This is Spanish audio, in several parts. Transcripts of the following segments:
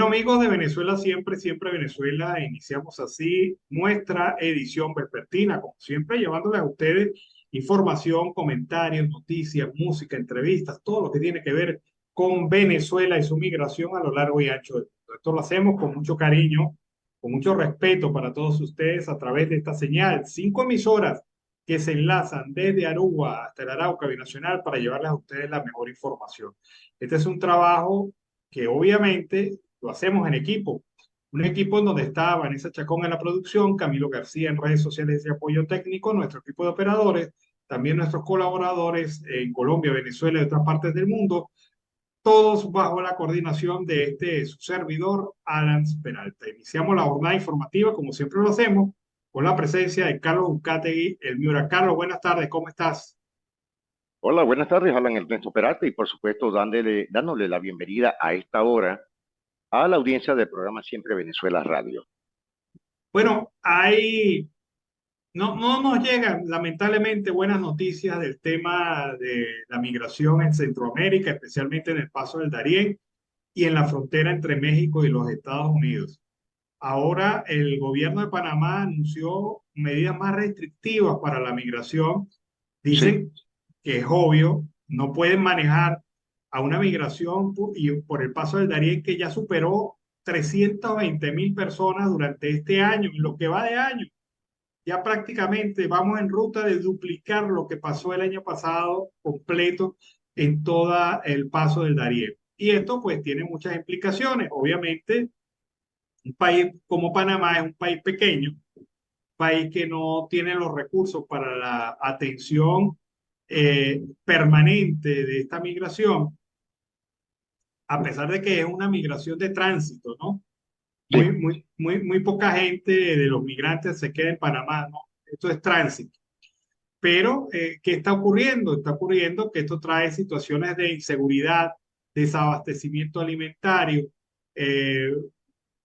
Amigos de Venezuela Siempre, Siempre Venezuela, iniciamos así nuestra edición vespertina, como siempre, llevándoles a ustedes información, comentarios, noticias, música, entrevistas, todo lo que tiene que ver con Venezuela y su migración a lo largo y ancho del mundo. Esto lo hacemos con mucho cariño, con mucho respeto para todos ustedes a través de esta señal. 5 emisoras que se enlazan desde Aruba hasta el Arauca Binacional para llevarles a ustedes la mejor información. Este es un trabajo que obviamente lo hacemos en equipo. Un equipo en donde está Vanessa Chacón en la producción, Camilo García en redes sociales de apoyo técnico, nuestro equipo de operadores, también nuestros colaboradores en Colombia, Venezuela y otras partes del mundo, todos bajo la coordinación de su servidor, Alan Peralta. Iniciamos la jornada informativa, como siempre lo hacemos, con la presencia de Carlos Uzcategui, el Miura. Carlos, buenas tardes, ¿cómo estás? Hola, buenas tardes, Alan Ernesto Peralta, y por supuesto dándole la bienvenida a esta hora a la audiencia del programa Siempre Venezuela Radio. Bueno, no nos llegan, lamentablemente, buenas noticias del tema de la migración en Centroamérica, especialmente en el Paso del Darién y en la frontera entre México y los Estados Unidos. Ahora el gobierno de Panamá anunció medidas más restrictivas para la migración. Sí, Dicen que es obvio, no pueden manejar a una migración y por el Paso del Darién que ya superó 320.000 personas durante este año, en lo que va de año. Ya prácticamente vamos en ruta de duplicar lo que pasó el año pasado completo en todo el Paso del Darién. Y esto pues tiene muchas implicaciones. Obviamente, un país como Panamá es un país pequeño, país que no tiene los recursos para la atención permanente de esta migración, a pesar de que es una migración de tránsito, ¿no? sí. Muy poca gente de los migrantes se queda en Panamá, ¿no? Esto es tránsito. Pero, ¿qué está ocurriendo? Está ocurriendo que esto trae situaciones de inseguridad, desabastecimiento alimentario, eh,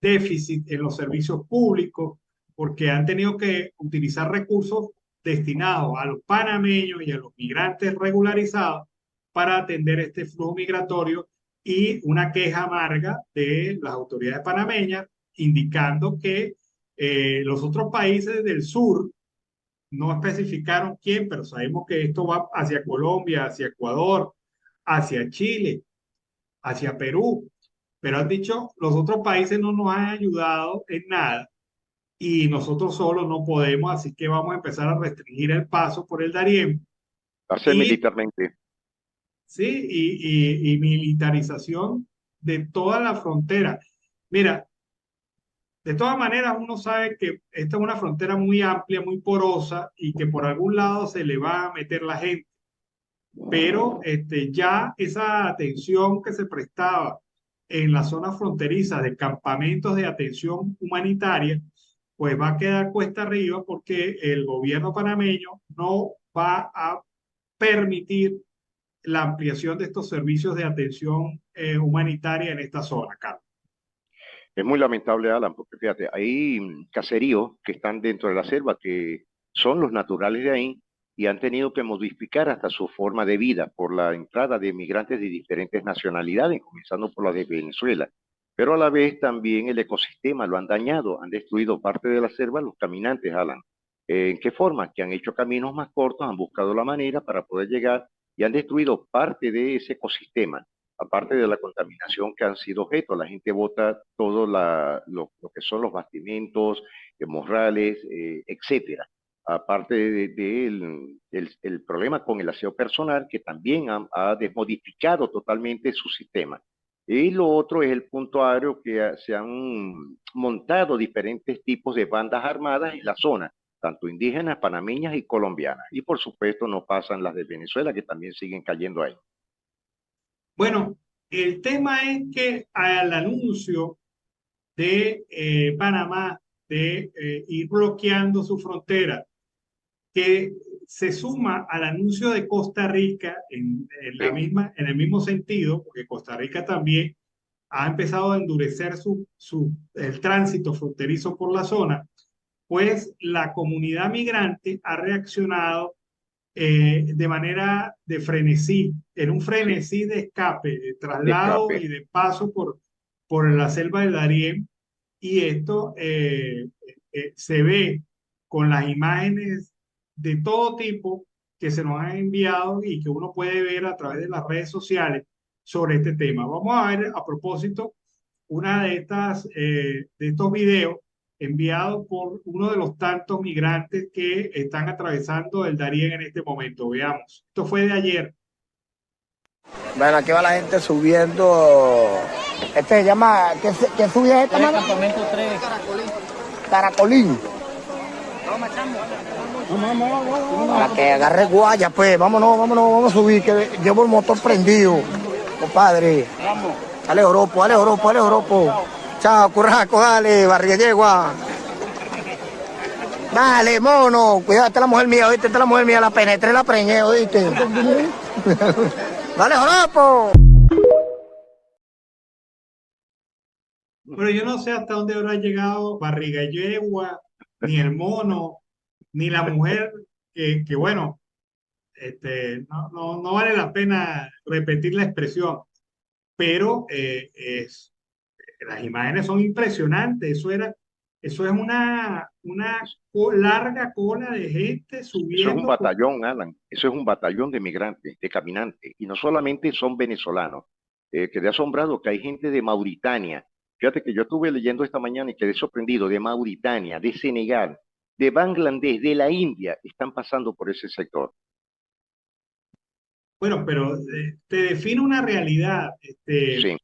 déficit en los servicios públicos, porque han tenido que utilizar recursos destinados a los panameños y a los migrantes regularizados para atender este flujo migratorio y una queja amarga de las autoridades panameñas indicando que los otros países del sur no especificaron quién, pero sabemos que esto va hacia Colombia, hacia Ecuador, hacia Chile, hacia Perú, pero han dicho, los otros países no nos han ayudado en nada y nosotros solos no podemos, así que vamos a empezar a restringir el paso por el Darién Hacer y, militarmente. ¿sí? Y militarización de toda la frontera. Mira, de todas maneras, uno sabe que esta es una frontera muy amplia, muy porosa y que por algún lado se le va a meter la gente. Pero ya esa atención que se prestaba en la zona fronteriza de campamentos de atención humanitaria, pues va a quedar cuesta arriba porque el gobierno panameño no va a permitir la ampliación de estos servicios de atención humanitaria en esta zona, Carlos. Es muy lamentable, Alan, porque fíjate, hay caseríos que están dentro de la selva que son los naturales de ahí y han tenido que modificar hasta su forma de vida por la entrada de migrantes de diferentes nacionalidades, comenzando por la de Venezuela. Pero a la vez también el ecosistema lo han dañado, han destruido parte de la selva los caminantes, Alan. ¿En qué forma? Que han hecho caminos más cortos, han buscado la manera para poder llegar y han destruido parte de ese ecosistema aparte de la contaminación que han sido objeto. La gente bota todo lo que son los bastimentos, morrales, etcétera. Aparte el problema con el aseo personal, que también ha desmodificado totalmente su sistema. Y lo otro es el punto aéreo que se han montado diferentes tipos de bandas armadas en la zona, tanto indígenas, panameñas y colombianas. Y por supuesto no pasan las de Venezuela, que también siguen cayendo ahí. Bueno, el tema es que al anuncio de Panamá de ir bloqueando su frontera, que se suma al anuncio de Costa Rica Sí, en el mismo sentido, porque Costa Rica también ha empezado a endurecer el tránsito fronterizo por la zona, pues la comunidad migrante ha reaccionado de manera de frenesí, en un sí, frenesí de escape, de de traslado y escape. de paso por la selva de Darién y esto se ve con las imágenes de todo tipo que se nos han enviado y que uno puede ver a través de las redes sociales sobre este tema. Vamos a ver a propósito una de estos videos enviados por uno de los tantos migrantes que están atravesando el Darién en este momento. Veamos. Esto fue de ayer. Bueno, aquí va la gente subiendo. Este se llama. ¿Qué subida es esta, mano? Campamento 3. Caracolín. Para que agarre guaya, pues. Vámonos, vámonos, vamos a subir, que llevo el motor prendido. Compadre. Vamos. Dale, Oropo, dale, Oropo, dale, Oropo. Chao, curraco, dale, barriga yegua. Dale, mono. Cuidado, esta es la mujer mía, ¿oíste? Esta es la mujer mía, la penetré, la preñé, ¿oíste? Dale, Oropo. Pero yo no sé hasta dónde habrá llegado Barriga Yegua, ni el mono, ni la mujer, que bueno, no vale la pena repetir la expresión, pero las imágenes son impresionantes. Eso es una larga cola de gente Eso es un subiendo. batallón, Alan. Eso es un batallón de migrantes, de caminantes. Y no solamente son venezolanos. Quedé asombrado que hay gente de Mauritania. Fíjate que yo estuve leyendo esta mañana y quedé sorprendido de Mauritania, de Senegal, de Bangladesh, de la India, están pasando por ese sector. Bueno, pero te define una realidad. Sí,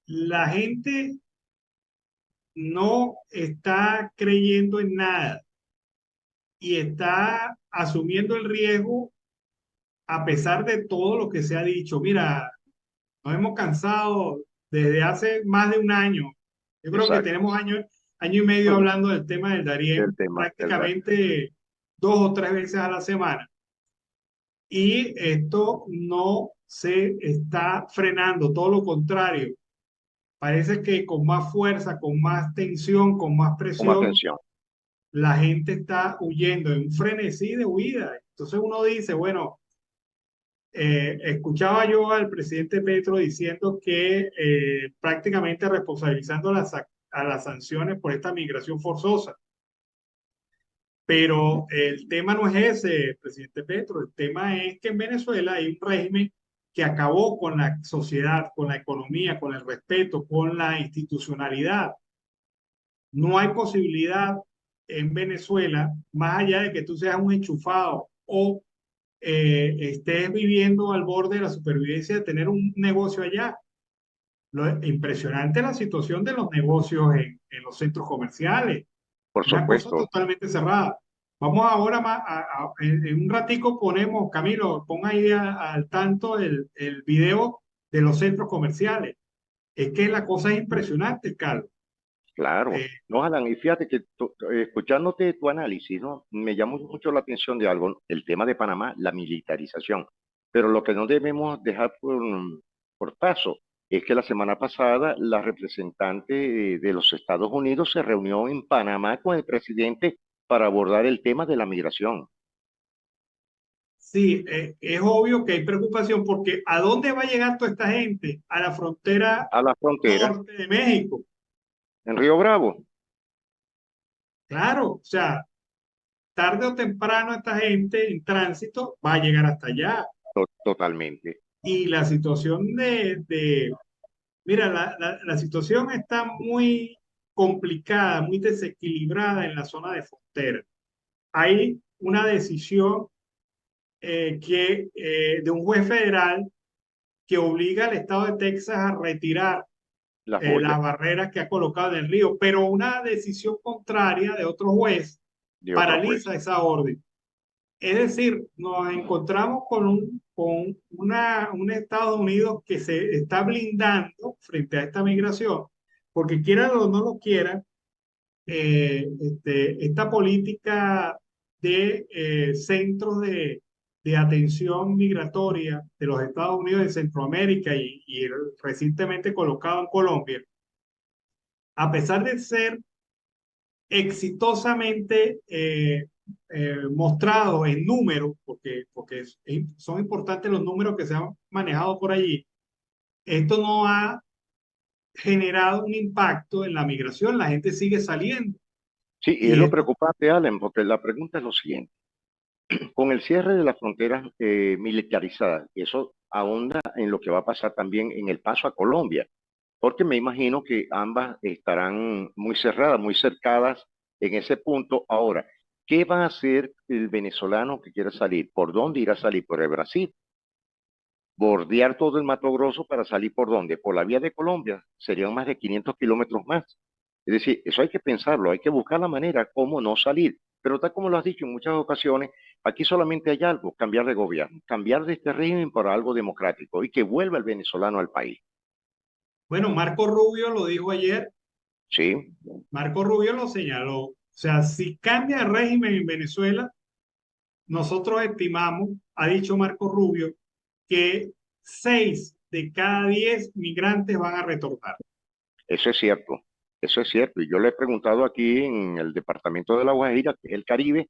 La gente no está creyendo en nada y está asumiendo el riesgo a pesar de todo lo que se ha dicho. Mira, nos hemos cansado desde hace más de un año. Yo creo que exacto. tenemos año y medio hablando del tema del El Darién tema del daño. prácticamente 2 o 3 veces a la semana. Y esto no se está frenando, todo lo contrario. Parece que con más fuerza, con más tensión, con más Como presión, atención. la gente está huyendo, en un frenesí de huida. Entonces uno dice, bueno, escuchaba yo al presidente Petro diciendo que prácticamente responsabilizando a las sanciones por esta migración forzosa. Pero el tema no es ese, presidente Petro. El tema es que en Venezuela hay un régimen que acabó con la sociedad, con la economía, con el respeto, con la institucionalidad. No hay posibilidad en Venezuela, más allá de que tú seas un enchufado o estés viviendo al borde de la supervivencia de tener un negocio allá. Impresionante la situación de los negocios en los centros comerciales. Por Una cosa supuesto. totalmente cerrada. Vamos ahora más, en un ratico ponemos, Camilo, pon ahí al tanto el video de los centros comerciales. Es que la cosa es impresionante, Carlos. Claro, Eh, no, Alan, y fíjate que escuchándote tu análisis, ¿no? Me llamó mucho la atención de algo, el tema de Panamá, la militarización. Pero lo que no debemos dejar por paso es que la semana pasada la representante de los Estados Unidos se reunió en Panamá con el presidente para abordar el tema de la migración sí, es obvio que hay preocupación porque ¿a dónde va a llegar toda esta gente? A la frontera a la frontera norte de México. en Río Bravo. Claro, o sea, tarde o temprano esta gente en tránsito va a llegar hasta allá. Totalmente. Y la situación mira, la situación está muy complicada, muy desequilibrada en la zona de frontera. Hay una decisión de un juez federal que obliga al estado de Texas a retirar Las boyas las barreras que ha colocado en el río, pero una decisión contraria de otro juez de otro juez. paraliza esa orden. Es decir, nos encontramos un Estados Unidos que se está blindando frente a esta migración, porque quieran o no lo quieran, esta política de centros de atención migratoria de los Estados Unidos de Centroamérica y recientemente colocado en Colombia, a pesar de ser exitosamente mostrado en números, porque son importantes los números que se han manejado por allí, esto no ha generado un impacto en la migración, la gente sigue saliendo. Sí, y es Y lo esto, preocupante, Alan, porque la pregunta es lo siguiente. Con el cierre de las fronteras militarizadas, eso ahonda en lo que va a pasar también en el paso a Colombia, porque me imagino que ambas estarán muy cerradas, muy cercadas en ese punto. Ahora, ¿qué va a hacer el venezolano que quiera salir? ¿Por dónde irá a salir? ¿Por el Brasil? ¿Bordear todo el Mato Grosso para salir por dónde? Por la vía de Colombia, serían más de 500 kilómetros más. Es decir, eso hay que pensarlo, hay que buscar la manera cómo no salir. Pero tal como lo has dicho en muchas ocasiones, aquí solamente hay algo, cambiar de gobierno, cambiar de este régimen por algo democrático y que vuelva el venezolano al país. bueno, Marco Rubio lo dijo ayer, Sí, Marco Rubio lo señaló. O sea, si cambia el régimen en Venezuela, nosotros estimamos, ha dicho Marco Rubio, que 6 de cada 10 migrantes van a retornar. eso es cierto, eso es cierto. Y yo le he preguntado aquí en el departamento de La Guajira, que es el Caribe,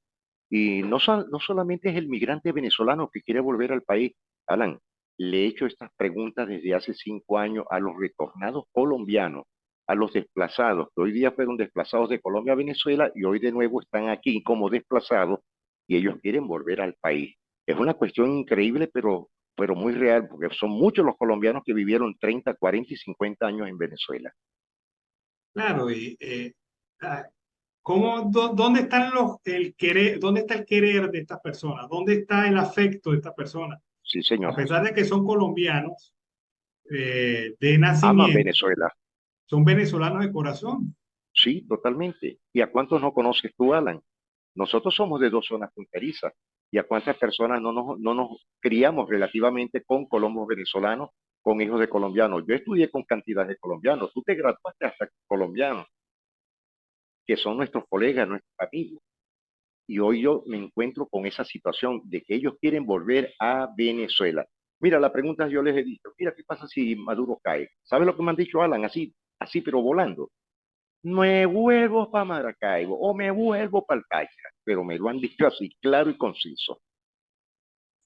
y no solamente es el migrante venezolano que quiere volver al país, Alan, le he hecho estas preguntas desde hace 5 años a los retornados colombianos, a los desplazados, que hoy día fueron desplazados de Colombia a Venezuela y hoy de nuevo están aquí como desplazados y ellos quieren volver al país. Es una cuestión increíble, pero muy real, porque son muchos los colombianos que vivieron 30, 40 y 50 años en Venezuela. Claro, ah, dónde están el querer, dónde está el querer de estas personas? ¿Dónde está el afecto de estas personas? Sí, A señor. pesar de que son colombianos de Aman nacimiento, Venezuela. son venezolanos de corazón. Sí, totalmente. ¿Y a cuántos no conoces tú, Alan? Nosotros somos de dos zonas fronterizas. ¿Y a cuántas personas no nos criamos relativamente con colombos venezolanos, con hijos de colombianos? Yo estudié con cantidad de colombianos. Tú te graduaste hasta con colombianos, que son nuestros colegas, nuestros amigos. Y hoy yo me encuentro con esa situación de que ellos quieren volver a Venezuela. Mira, la pregunta yo les he dicho, mira, ¿qué pasa si Maduro cae? ¿Sabes lo que me han dicho, Alan? Así, así, pero volando. Me vuelvo para Maracaibo o me vuelvo para el Táchira, pero me lo han dicho así, claro y conciso.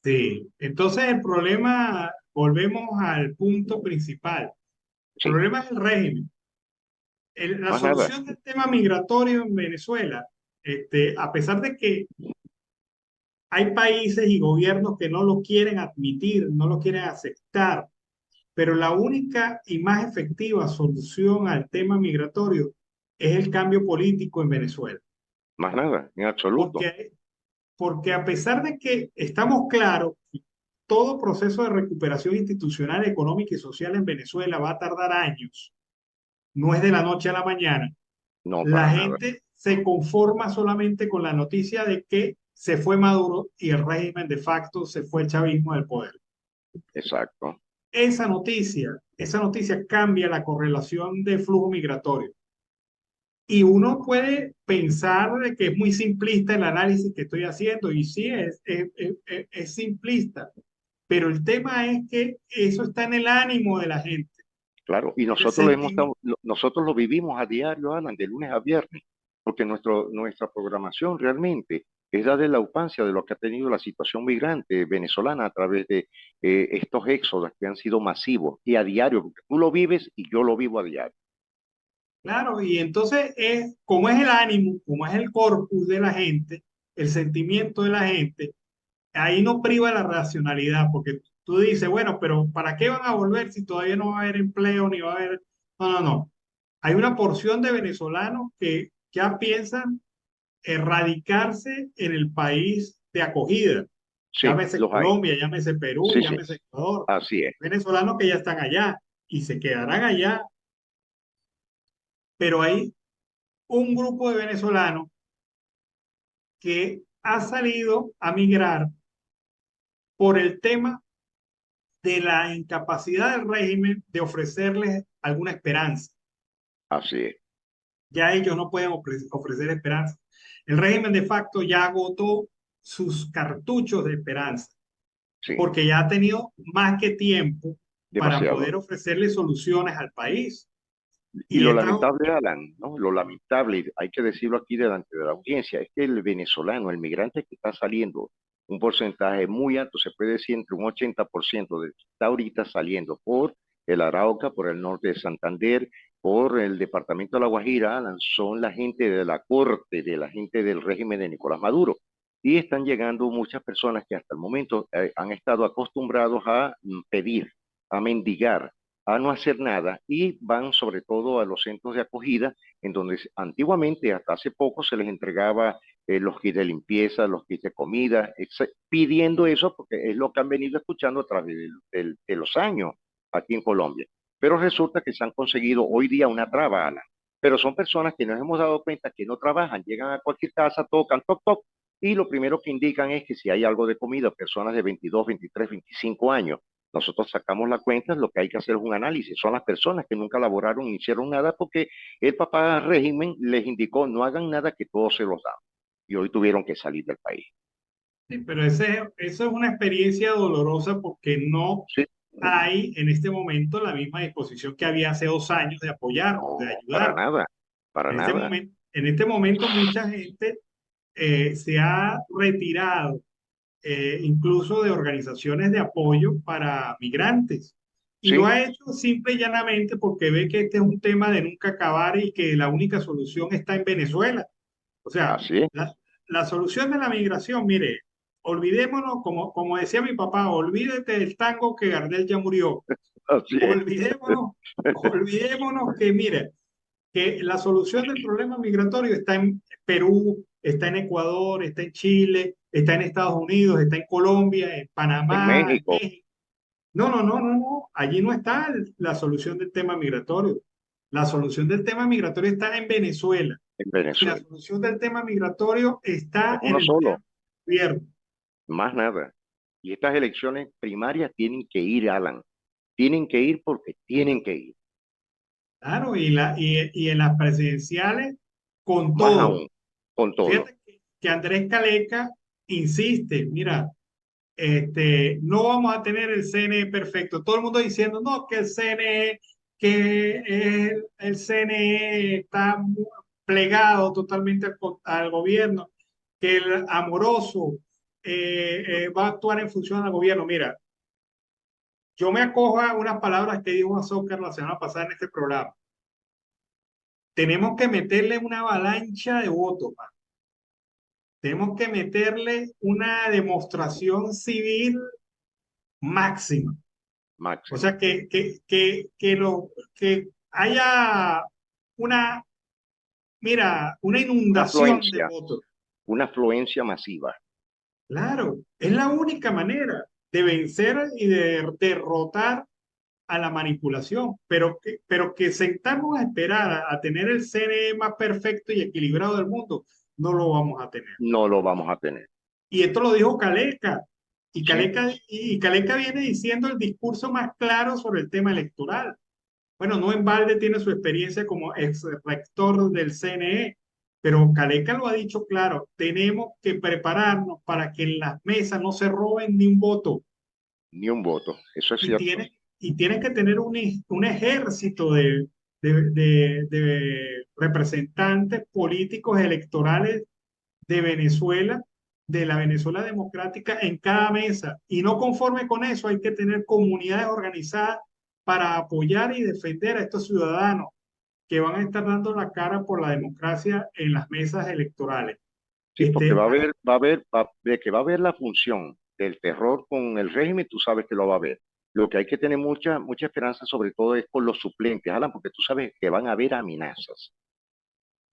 Sí, entonces el problema, volvemos al punto principal. El Sí, problema es el régimen. La más nada, solución del tema migratorio en Venezuela, a pesar de que hay países y gobiernos que no lo quieren admitir, no lo quieren aceptar, pero la única y más efectiva solución al tema migratorio es el cambio político en Venezuela. más nada, en absoluto. Porque, porque a pesar de que estamos claros que todo proceso de recuperación institucional, económica y social en Venezuela va a tardar años, no es de la noche a la mañana, No, la para nada. gente se conforma solamente con la noticia de que se fue Maduro y el régimen de facto se fue el chavismo del poder. Exacto. Esa noticia cambia la correlación de flujo migratorio. Y uno puede pensar de que es muy simplista el análisis que estoy haciendo, y sí, es simplista, pero el tema es que eso está en el ánimo de la gente, Claro, y el nosotros lo vivimos a diario, Alan, de lunes a viernes, porque nuestra programación realmente es la de la upancia de lo que ha tenido la situación migrante venezolana a través de estos éxodos que han sido masivos y a diario, porque tú lo vives y yo lo vivo a diario. Claro, y entonces como es el ánimo, como es el corpus de la gente, el sentimiento de la gente, ahí no priva la racionalidad, porque tú dices, bueno, pero ¿para qué van a volver si todavía no va a haber empleo ni va a haber... No, no, no. Hay una porción de venezolanos que ya piensan erradicarse en el país de acogida. Sí, Llámese los hay. Colombia, llámese Perú, Sí, sí, llámese Ecuador. así es. Venezolanos que ya están allá y se quedarán allá, pero hay un grupo de venezolanos que ha salido a migrar por el tema de la incapacidad del régimen de ofrecerles alguna esperanza. Así es. Ya ellos no pueden ofrecer esperanza. El régimen de facto ya agotó sus cartuchos de esperanza, Sí, porque ya ha tenido más que tiempo para demasiado. poder ofrecerle soluciones al país. Y Y lo esta, lamentable, Alan, ¿no? Lo lamentable, y hay que decirlo aquí delante de la audiencia, es que el venezolano, el migrante que está saliendo, un porcentaje muy alto, se puede decir entre un 80% de que está ahorita saliendo por el Arauca, por el norte de Santander, por el departamento de La Guajira, Alan, son la gente de la corte, de la gente del régimen de Nicolás Maduro. Y están llegando muchas personas que hasta el momento han estado acostumbrados a pedir, a mendigar, a no hacer nada y van sobre todo a los centros de acogida en donde antiguamente, hasta hace poco, se les entregaba los kits de limpieza, los kits de comida, pidiendo eso porque es lo que han venido escuchando a través de los años aquí en Colombia. Pero resulta que se han conseguido hoy día una traba, Ana. Pero son personas que nos hemos dado cuenta que no trabajan, llegan a cualquier casa, tocan, toc, toc, y lo primero que indican es que si hay algo de comida, personas de 22, 23, 25 años, nosotros sacamos la cuenta, lo que hay que hacer es un análisis. Son las personas que nunca laboraron ni hicieron nada porque el papá régimen les indicó no hagan nada que todos se los damos. Y hoy tuvieron que salir del país. Sí, pero eso es una experiencia dolorosa porque no Sí, hay en este momento la misma disposición que había hace 2 años de apoyarnos, de no, para ayudar. nada, para nada. En este momento mucha gente se ha retirado incluso de organizaciones de apoyo para migrantes. Y lo Sí, ha hecho simple y llanamente porque ve que este es un tema de nunca acabar y que la única solución está en Venezuela. O sea, así es, la solución de la migración, mire, olvidémonos, como decía mi papá, olvídate del tango que Gardel ya murió. así es. Olvidémonos, olvidémonos que, mire, que la solución del problema migratorio está en Perú, está en Ecuador, está en Chile, está en Estados Unidos, está en Colombia, en En Panamá, en México, México. No, no, no, no, no. Allí no está la solución del tema migratorio. La solución del tema migratorio está en Venezuela. en Y la Venezuela. solución del tema migratorio Es está en uno el solo, gobierno. más nada. Y estas elecciones primarias tienen que ir, Alan. Tienen que ir porque tienen que ir. Claro, y en las presidenciales, con Más todo. aún, con todo. Fíjate que Andrés Caleca insiste, mira, no vamos a tener el CNE perfecto. Todo el mundo diciendo, no, que el CNE, el CNE está plegado totalmente al gobierno, que el Amoroso va a actuar en función al gobierno. Mira, yo me acojo a unas palabras que dijo Azócar la semana pasada en este programa. Tenemos que meterle una avalancha de votos, man. Tenemos que meterle una demostración civil máxima. O Máximo. sea, que haya una, mira, una inundación de votos. Una afluencia masiva. Claro, es la única manera de vencer y de derrotar a la manipulación, pero que sentarnos a esperar a tener el CNE más perfecto y equilibrado del mundo, no lo vamos a tener. No lo vamos a tener. Y esto lo dijo Caleca. Sí, Y Caleca viene diciendo el discurso más claro sobre el tema electoral. Bueno, no en balde tiene su experiencia como ex rector del CNE, pero Caleca lo ha dicho claro, tenemos que prepararnos para que en las mesas no se roben ni un voto ni un voto. Eso es y cierto. tiene que tener un ejército de representantes políticos electorales de Venezuela, de la Venezuela democrática en cada mesa. Y no conforme con eso, hay que tener comunidades organizadas para apoyar y defender a estos ciudadanos que van a estar dando la cara por la democracia en las mesas electorales. Sí, porque Este, de que va a haber la función del terror con el régimen, tú sabes que lo va a haber. Lo que hay que tener mucha esperanza, sobre todo, es con los suplentes, Alan, porque tú sabes que van a haber amenazas.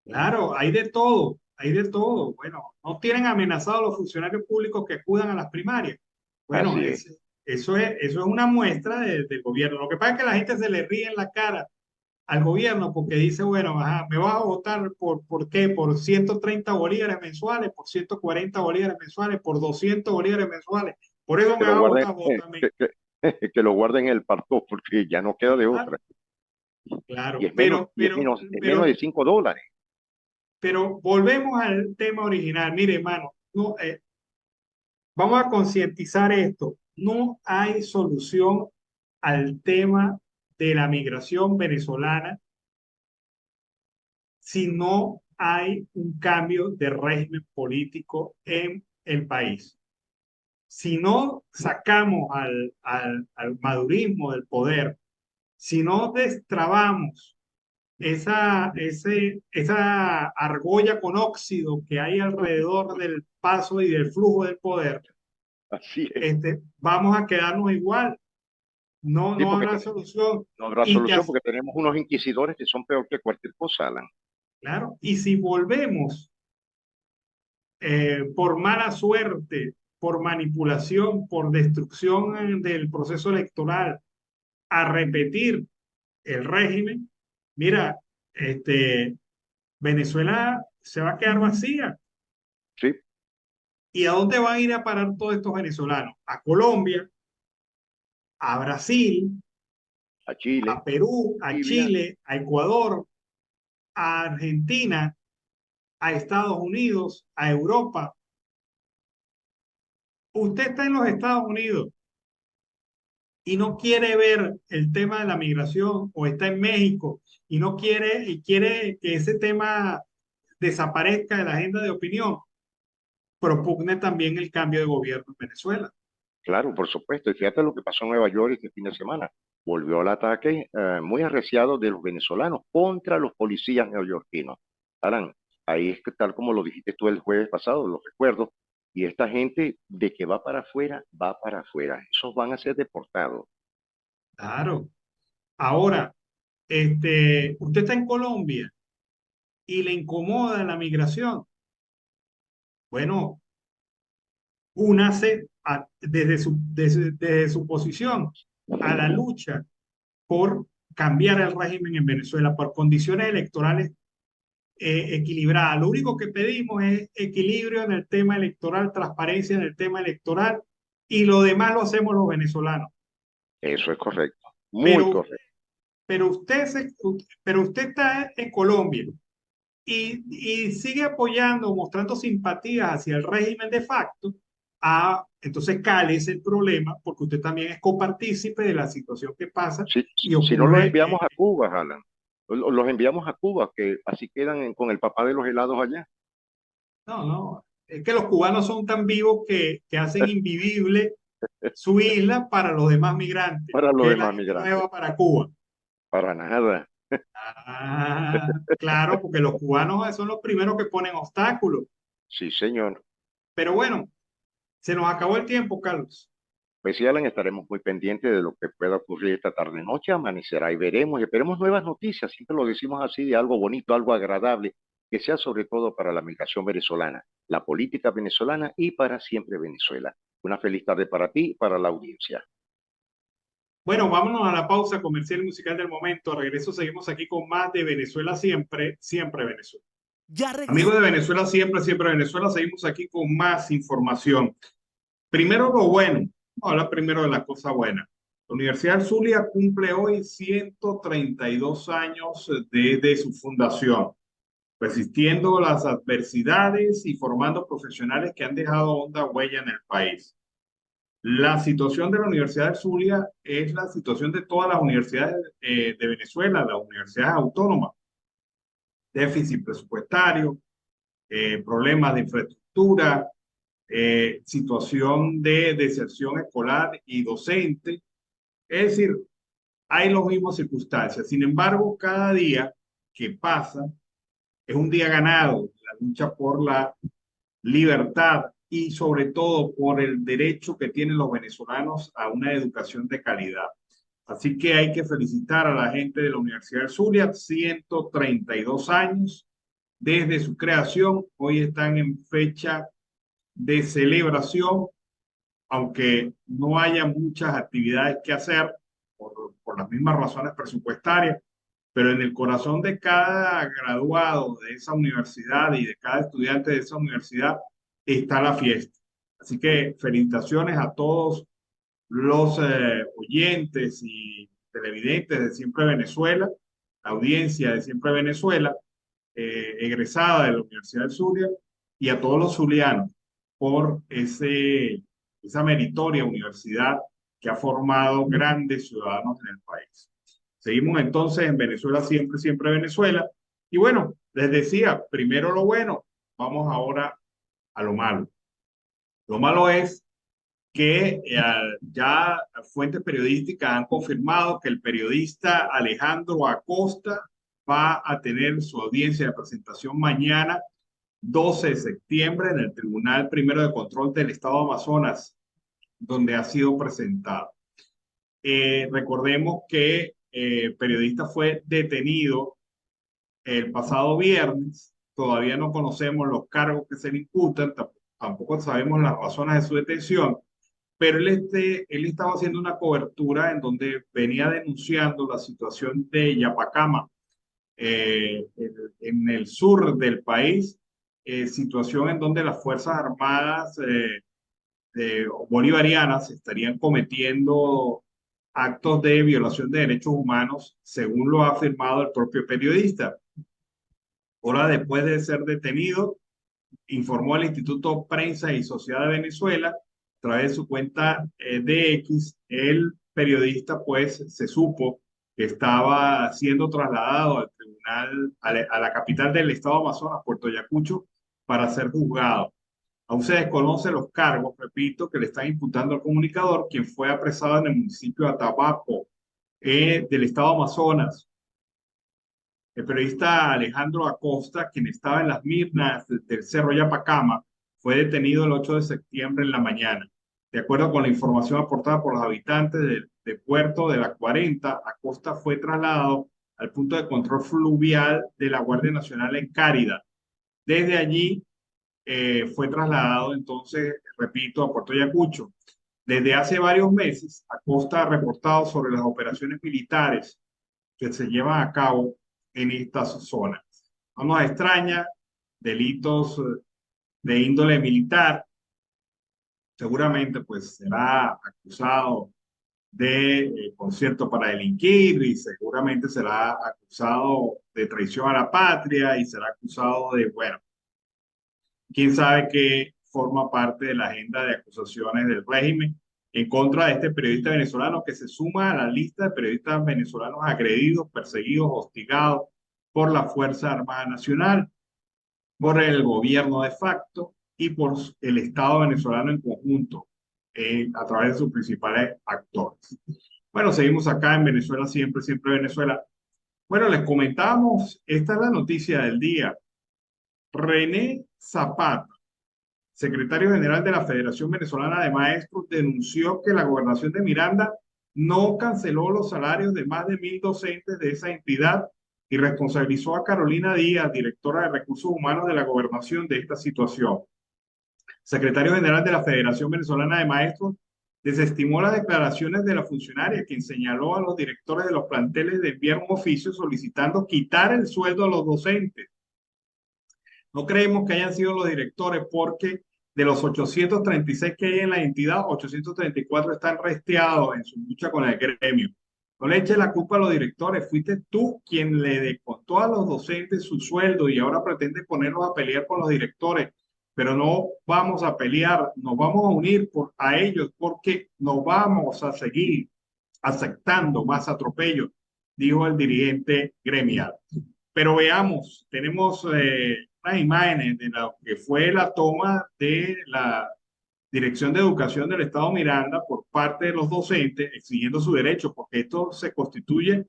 claro, hay de todo, hay de todo. Bueno, no tienen amenazados los funcionarios públicos que acudan a las primarias. Bueno, Así es. eso es una muestra del gobierno. Lo que pasa es que la gente se le ríe en la cara al gobierno porque dice, bueno, ajá, me vas a votar ¿por qué? Por 130 bolívares mensuales, por 140 bolívares mensuales, por 200 bolívares mensuales. Por eso Que me lo vas a guarden, votar, vótame. que lo guarden en el parto, porque ya no queda de Claro, otra. Y claro, es menos de $5. pero volvemos al tema original. Mire, hermano, no, vamos a concientizar esto. No hay solución al tema de la migración venezolana si no hay un cambio de régimen político en el país. Si no sacamos al madurismo del poder si no destrabamos esa argolla con óxido que hay alrededor del paso y del flujo del poder, Así es. vamos a quedarnos igual. No, Sí, no porque habrá solución. no habrá Y solución porque tenemos unos inquisidores que son peor que cualquier cosa, Alan. claro, y si volvemos por mala suerte, por manipulación, por destrucción del proceso electoral, a repetir el régimen, mira, Venezuela se va a quedar vacía. Sí, ¿Y a dónde van a ir a parar todos estos venezolanos? A Colombia, a Brasil, a a Chile, Perú, a Bolivia. Chile, a Ecuador, a Argentina, a Estados Unidos, a Europa. Usted está en los Estados Unidos y no quiere ver el tema de la migración, o está en México y no quiere, y quiere que ese tema desaparezca de la agenda de opinión, propugne también el cambio de gobierno en Venezuela. Claro, por supuesto. Y fíjate lo que pasó en Nueva York este fin de semana. Volvió el ataque muy arreciado de los venezolanos contra los policías neoyorquinos. Alan, ahí es que tal como lo dijiste tú el jueves pasado, lo recuerdo. Y esta gente de que va para afuera, va para afuera. Esos van a ser deportados. Claro. Ahora, usted está en Colombia y le incomoda la migración. Bueno, únase desde su posición a la lucha por cambiar el régimen en Venezuela, por condiciones electorales equilibradas. Lo único que pedimos es equilibrio en el tema electoral, transparencia en el tema electoral, y lo demás lo hacemos los venezolanos. Eso es correcto. Muy Pero, correcto. pero, usted, pero usted está en Colombia y sigue apoyando, mostrando simpatías hacia el régimen de facto. Entonces cale es el problema, porque usted también es copartícipe de la situación que pasa y Si no los ocurre. enviamos a Cuba, Alan, los enviamos a Cuba, que así quedan con el papá de los helados allá. No, no, es que los cubanos son tan vivos que hacen invivible su isla para los demás migrantes. Para los Que la demás gente no se migrantes. va para Cuba. Para nada. Claro, porque los cubanos son los primeros que ponen obstáculos. Sí, señor. Pero bueno, se nos acabó el tiempo, Carlos. Pues sí, Alan, estaremos muy pendientes de lo que pueda ocurrir esta tarde-noche, amanecerá y veremos, y esperemos nuevas noticias, siempre lo decimos así, de algo bonito, algo agradable, que sea sobre todo para la migración venezolana, la política venezolana y para siempre Venezuela. Una feliz tarde para ti y para la audiencia. Bueno, vámonos a la pausa comercial y musical del momento. A regreso seguimos aquí con más de Venezuela siempre, siempre Venezuela. Ya regresamos. Amigos de Venezuela siempre, siempre Venezuela, seguimos aquí con más información. Primero lo bueno, vamos a hablar primero de las cosas buenas. La Universidad del Zulia cumple hoy 132 años desde su fundación, resistiendo las adversidades y formando profesionales que han dejado honda huella en el país. La situación de la Universidad del Zulia es la situación de todas las universidades de Venezuela, las universidades autónomas. Déficit presupuestario, problemas de infraestructura, situación de deserción escolar y docente. Es decir, hay las mismas circunstancias. Sin embargo, cada día que pasa es un día ganado, la lucha por la libertad y sobre todo por el derecho que tienen los venezolanos a una educación de calidad. Así que hay que felicitar a la gente de la Universidad del Zulia, 132 años desde su creación. Hoy están en fecha de celebración, aunque no haya muchas actividades que hacer por las mismas razones presupuestarias, pero en el corazón de cada graduado de esa universidad y de cada estudiante de esa universidad está la fiesta. Así que felicitaciones a todos los oyentes y televidentes de Siempre Venezuela, la audiencia de Siempre Venezuela, egresada de la Universidad del Zulia, y a todos los zulianos por esa meritoria universidad que ha formado grandes ciudadanos en el país. Seguimos entonces en Venezuela siempre, siempre Venezuela. Y bueno, les decía, primero lo bueno, vamos ahora a lo malo. Lo malo es que ya fuentes periodísticas han confirmado que el periodista Alejandro Acosta va a tener su audiencia de presentación mañana, 12 de septiembre, en el Tribunal Primero de Control del Estado de Amazonas, donde ha sido presentado. Recordemos que el periodista fue detenido el pasado viernes. Todavía no conocemos los cargos que se le imputan, tampoco sabemos las razones de su detención, pero él estaba haciendo una cobertura en donde venía denunciando la situación de Yapacama, en el sur del país, situación en donde las Fuerzas Armadas bolivarianas estarían cometiendo actos de violación de derechos humanos, según lo ha afirmado el propio periodista. Hora después de ser detenido, informó al Instituto Prensa y Sociedad de Venezuela a través de su cuenta de X. El periodista pues se supo que estaba siendo trasladado al tribunal, a la capital del estado de Amazonas, Puerto Ayacucho, para ser juzgado. Aún se desconocen los cargos, repito, que le están imputando al comunicador, quien fue apresado en el municipio de Atabapo, del estado de Amazonas. El periodista Alejandro Acosta, quien estaba en las mirnas del Cerro Yapacama, fue detenido el 8 de septiembre en la mañana. De acuerdo con la información aportada por los habitantes de Puerto de la 40, Acosta fue trasladado al punto de control fluvial de la Guardia Nacional en Cárida. Desde allí fue trasladado entonces, repito, a Puerto Ayacucho. Desde hace varios meses, Acosta ha reportado sobre las operaciones militares que se llevan a cabo en estas zonas. No nos extraña delitos de índole militar. Seguramente pues será acusado de concierto para delinquir y seguramente será acusado de traición a la patria y será acusado de, bueno, quién sabe qué forma parte de la agenda de acusaciones del régimen en contra de este periodista venezolano, que se suma a la lista de periodistas venezolanos agredidos, perseguidos, hostigados por la Fuerza Armada Nacional, por el gobierno de facto y por el Estado venezolano en conjunto, a través de sus principales actores. Bueno, seguimos acá en Venezuela, siempre, siempre Venezuela. Bueno, les comentamos, esta es la noticia del día. René Zapata, secretario general de la Federación Venezolana de Maestros, denunció que la gobernación de Miranda no canceló los salarios de más de 1.000 docentes de esa entidad y responsabilizó a Carolina Díaz, directora de Recursos Humanos de la gobernación, de esta situación. Secretario general de la Federación Venezolana de Maestros desestimó las declaraciones de la funcionaria, quien señaló a los directores de los planteles de enviar un oficio solicitando quitar el sueldo a los docentes. No creemos que hayan sido los directores, porque de los 836 que hay en la entidad, 834 están resteados en su lucha con el gremio. No le eches la culpa a los directores. Fuiste tú quien le descontó a los docentes su sueldo y ahora pretende ponerlos a pelear con los directores. Pero no vamos a pelear, nos vamos a unir a ellos, porque no vamos a seguir aceptando más atropellos, dijo el dirigente gremial. Pero veamos, tenemos unas imágenes de lo que fue la toma de la Dirección de Educación del Estado Miranda por parte de los docentes, exigiendo su derecho, porque esto se constituye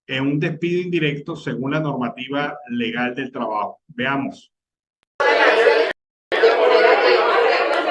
en un despido indirecto según la normativa legal del trabajo. Veamos.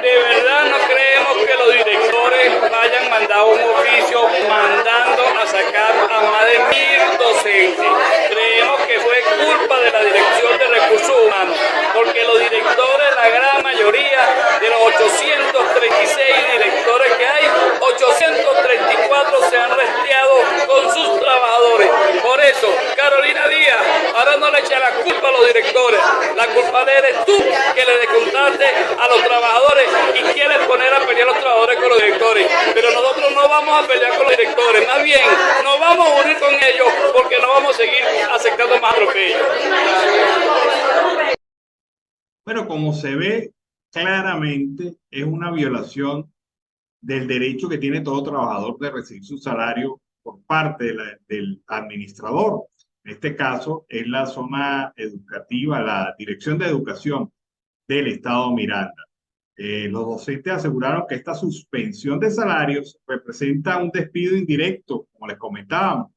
De verdad no creemos que los directores hayan mandado un oficio mandando a sacar a más de 1.000 docentes. Creemos que fue culpa de la Dirección de Recursos Humanos, porque los directores, la gran mayoría de los 836 directores que hay, 834 se han resteado con sus trabajadores. Por eso, Carolina Díaz, ahora no le echa la culpa a los directores, la culpa eres tú, que le descontaste a los trabajadores y quieres poner a pelear a los trabajadores con los directores. Pero nosotros no vamos a pelear con los directores, más bien nos vamos a unir con ellos, porque no vamos a seguir aceptando más atropellos. Bueno, como se ve claramente, es una violación del derecho que tiene todo trabajador de recibir su salario por parte del administrador. En este caso es la zona educativa, la Dirección de Educación del Estado Miranda. Los docentes aseguraron que esta suspensión de salarios representa un despido indirecto, como les comentábamos,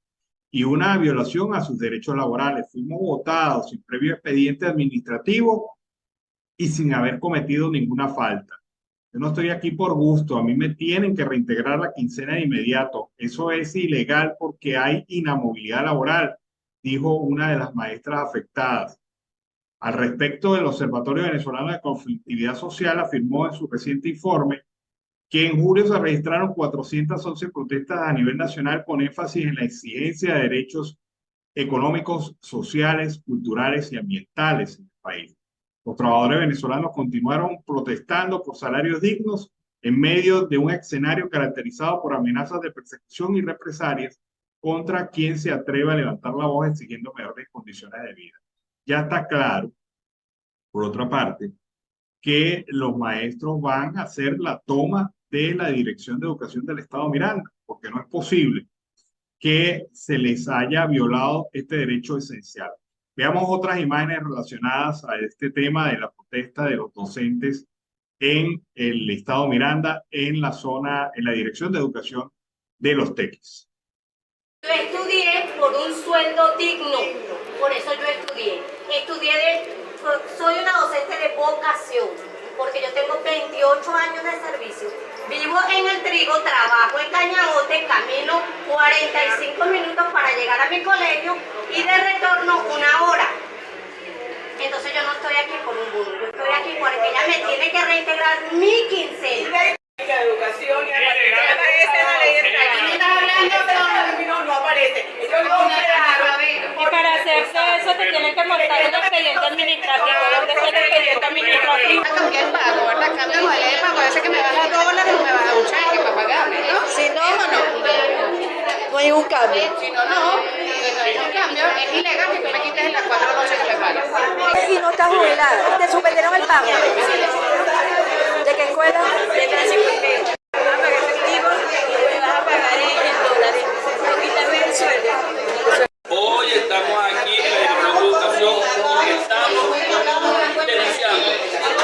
y una violación a sus derechos laborales. Fuimos votados sin previo expediente administrativo y sin haber cometido ninguna falta. Yo no estoy aquí por gusto, a mí me tienen que reintegrar la quincena de inmediato. Eso es ilegal porque hay inamovilidad laboral, dijo una de las maestras afectadas. Al respecto, el Observatorio Venezolano de Conflictividad Social afirmó en su reciente informe que en julio se registraron 411 protestas a nivel nacional con énfasis en la exigencia de derechos económicos, sociales, culturales y ambientales en el país. Los trabajadores venezolanos continuaron protestando por salarios dignos en medio de un escenario caracterizado por amenazas de persecución y represalias contra quien se atreva a levantar la voz exigiendo mejores condiciones de vida. Ya está claro, por otra parte, que los maestros van a hacer la toma de la Dirección de Educación del Estado Miranda, porque no es posible que se les haya violado este derecho esencial. Veamos otras imágenes relacionadas a este tema de la protesta de los docentes en el Estado Miranda, en la zona, en la Dirección de Educación de los Tequis. Yo estudié por un sueldo digno, por eso yo estudié. Soy una docente de vocación, porque yo tengo 28 años de servicio. Vivo en el Trigo, trabajo en Cañabote, camino 45 minutos para llegar a mi colegio y de retorno 1 hora. Entonces yo no estoy aquí por un bono, yo estoy aquí porque ella me tiene que reintegrar mi quincena. La educación y aparece la ley de trabajo. ¿Estás hablando? No aparece. Ellos lo crearon. Y para hacerse eso te tienen que montar un expediente administrativo. ¿Dónde está el expediente administrativo? Cambié el pago, ¿verdad? Cambio el modelo de pago. Parece que me vas a dólares o me vas a un cheque para pagarme, ¿no? Si no, no. No hay un cambio. Si no, no. Si no hay un cambio, es ilegal que tú me quites en las 4 noches que me pagas. Y no estás jubilada. Te suspendieron el pago. ¿De qué escuela? De Francisco. Vas a pagar efectivo y me vas a pagar en dólares. No quitarme el sueldo. Hoy estamos aquí en la Dirección de Educación porque estamos denunciando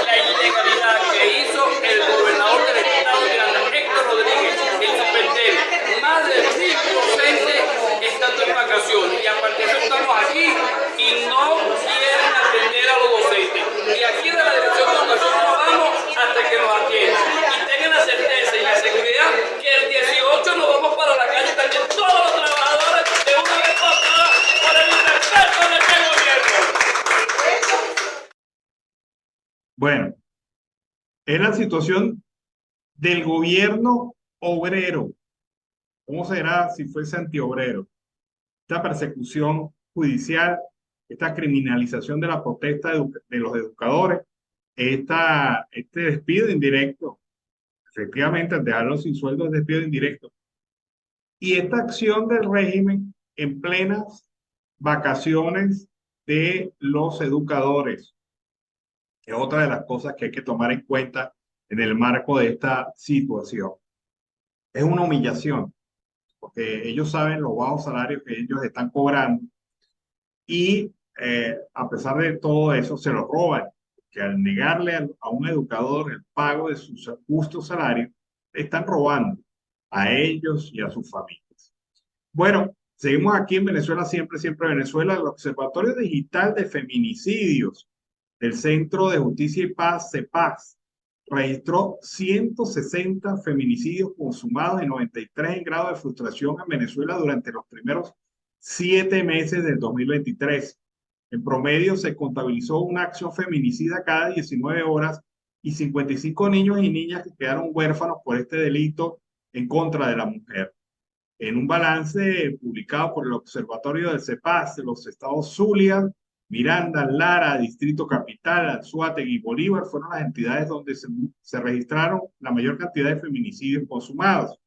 la ilegalidad que hizo el gobernador del Estado de Miranda, Héctor Rodríguez, en suspender más de 1000 docentes estando en vacaciones. Y aparte de eso estamos aquí y no quieren atender a los docentes. Y aquí de la Dirección de Educación no vamos hasta que nos atiendan. Y tengan la certeza y la seguridad que el 18 nos vamos para la calle también todos los trabajadores de una vez por todas por el irrespeto de este gobierno. Bueno, es la situación del gobierno obrero. ¿Cómo será si fuese antiobrero? Esta persecución judicial, esta criminalización de la protesta de los educadores, este despido indirecto, efectivamente, al dejarlos sin sueldo es despido indirecto. Y esta acción del régimen en plenas vacaciones de los educadores, es otra de las cosas que hay que tomar en cuenta en el marco de esta situación. Es una humillación, porque ellos saben los bajos salarios que ellos están cobrando y a pesar de todo eso se los roban, que al negarle a un educador el pago de su justo salario, están robando a ellos y a sus familias. Bueno, seguimos aquí en Venezuela, siempre Venezuela. El Observatorio Digital de Feminicidios del Centro de Justicia y Paz, CEPAZ, registró 160 feminicidios consumados y 93 en grado de frustración en Venezuela durante los primeros 7 meses del 2023. En promedio se contabilizó una acción feminicida cada 19 horas y 55 niños y niñas que quedaron huérfanos por este delito en contra de la mujer. En un balance publicado por el Observatorio del CEPAZ, los estados Zulia, Miranda, Lara, Distrito Capital, Anzoátegui y Bolívar fueron las entidades donde se registraron la mayor cantidad de feminicidios consumados.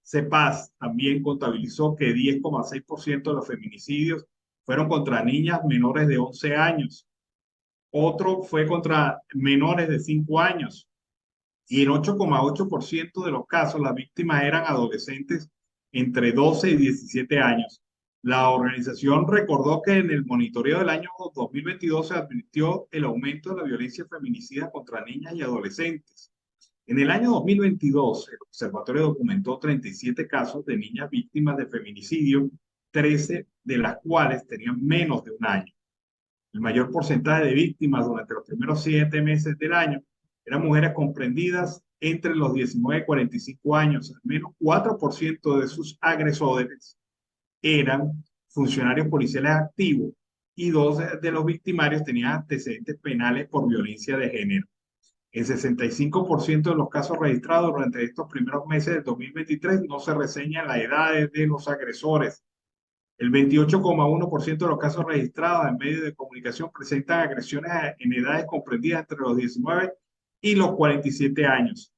CEPAZ también contabilizó que 10,6% de los feminicidios fueron contra niñas menores de 11 años. Otro fue contra menores de 5 años. Y en 8,8% de los casos las víctimas eran adolescentes entre 12 y 17 años. La organización recordó que en el monitoreo del año 2022 se advirtió el aumento de la violencia feminicida contra niñas y adolescentes. En el año 2022, el observatorio documentó 37 casos de niñas víctimas de feminicidio, 13 de las cuales tenían menos de un año. El mayor porcentaje de víctimas durante los primeros 7 meses del año eran mujeres comprendidas entre los 19 y 45 años. Al menos 4% de sus agresores eran funcionarios policiales activos y 2 de los victimarios tenían antecedentes penales por violencia de género. En 65% de los casos registrados durante estos primeros meses del 2023 no se reseña la edad de los agresores. El 28,1% de los casos registrados en medios de comunicación presentan agresiones en edades comprendidas entre los 19 y los 47 años.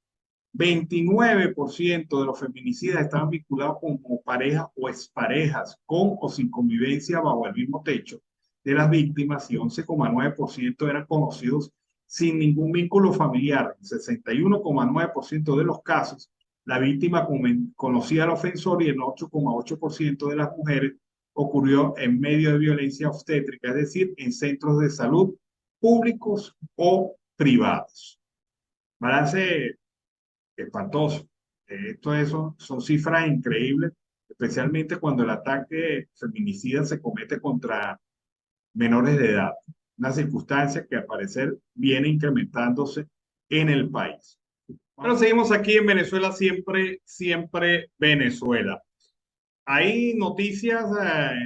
29% de los feminicidas estaban vinculados como parejas o exparejas, con o sin convivencia bajo el mismo techo de las víctimas, y 11,9% eran conocidos sin ningún vínculo familiar. En 61,9% de los casos, la víctima conocía al ofensor, y en 8,8% de las mujeres ocurrió en medio de violencia obstétrica, es decir, en centros de salud públicos o privados. Balance espantoso. Son cifras increíbles, especialmente cuando el ataque feminicida se comete contra menores de edad, una circunstancia que al parecer viene incrementándose en el país. Bueno, seguimos aquí en Venezuela, siempre, siempre Venezuela. Hay noticias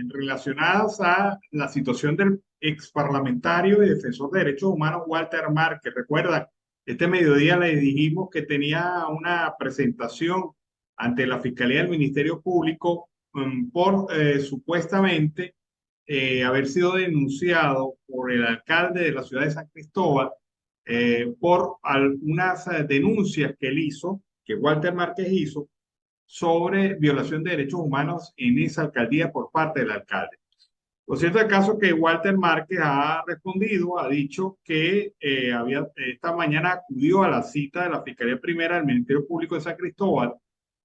relacionadas a la situación del ex parlamentario y defensor de derechos humanos Walter Márquez. Recuerda, este mediodía le dijimos que tenía una presentación ante la Fiscalía del Ministerio Público por supuestamente haber sido denunciado por el alcalde de la ciudad de San Cristóbal por algunas denuncias que él hizo, que Walter Márquez hizo, sobre violación de derechos humanos en esa alcaldía por parte del alcalde. Lo cierto del caso es que Walter Márquez ha respondido, ha dicho que esta mañana acudió a la cita de la Fiscalía Primera del Ministerio Público de San Cristóbal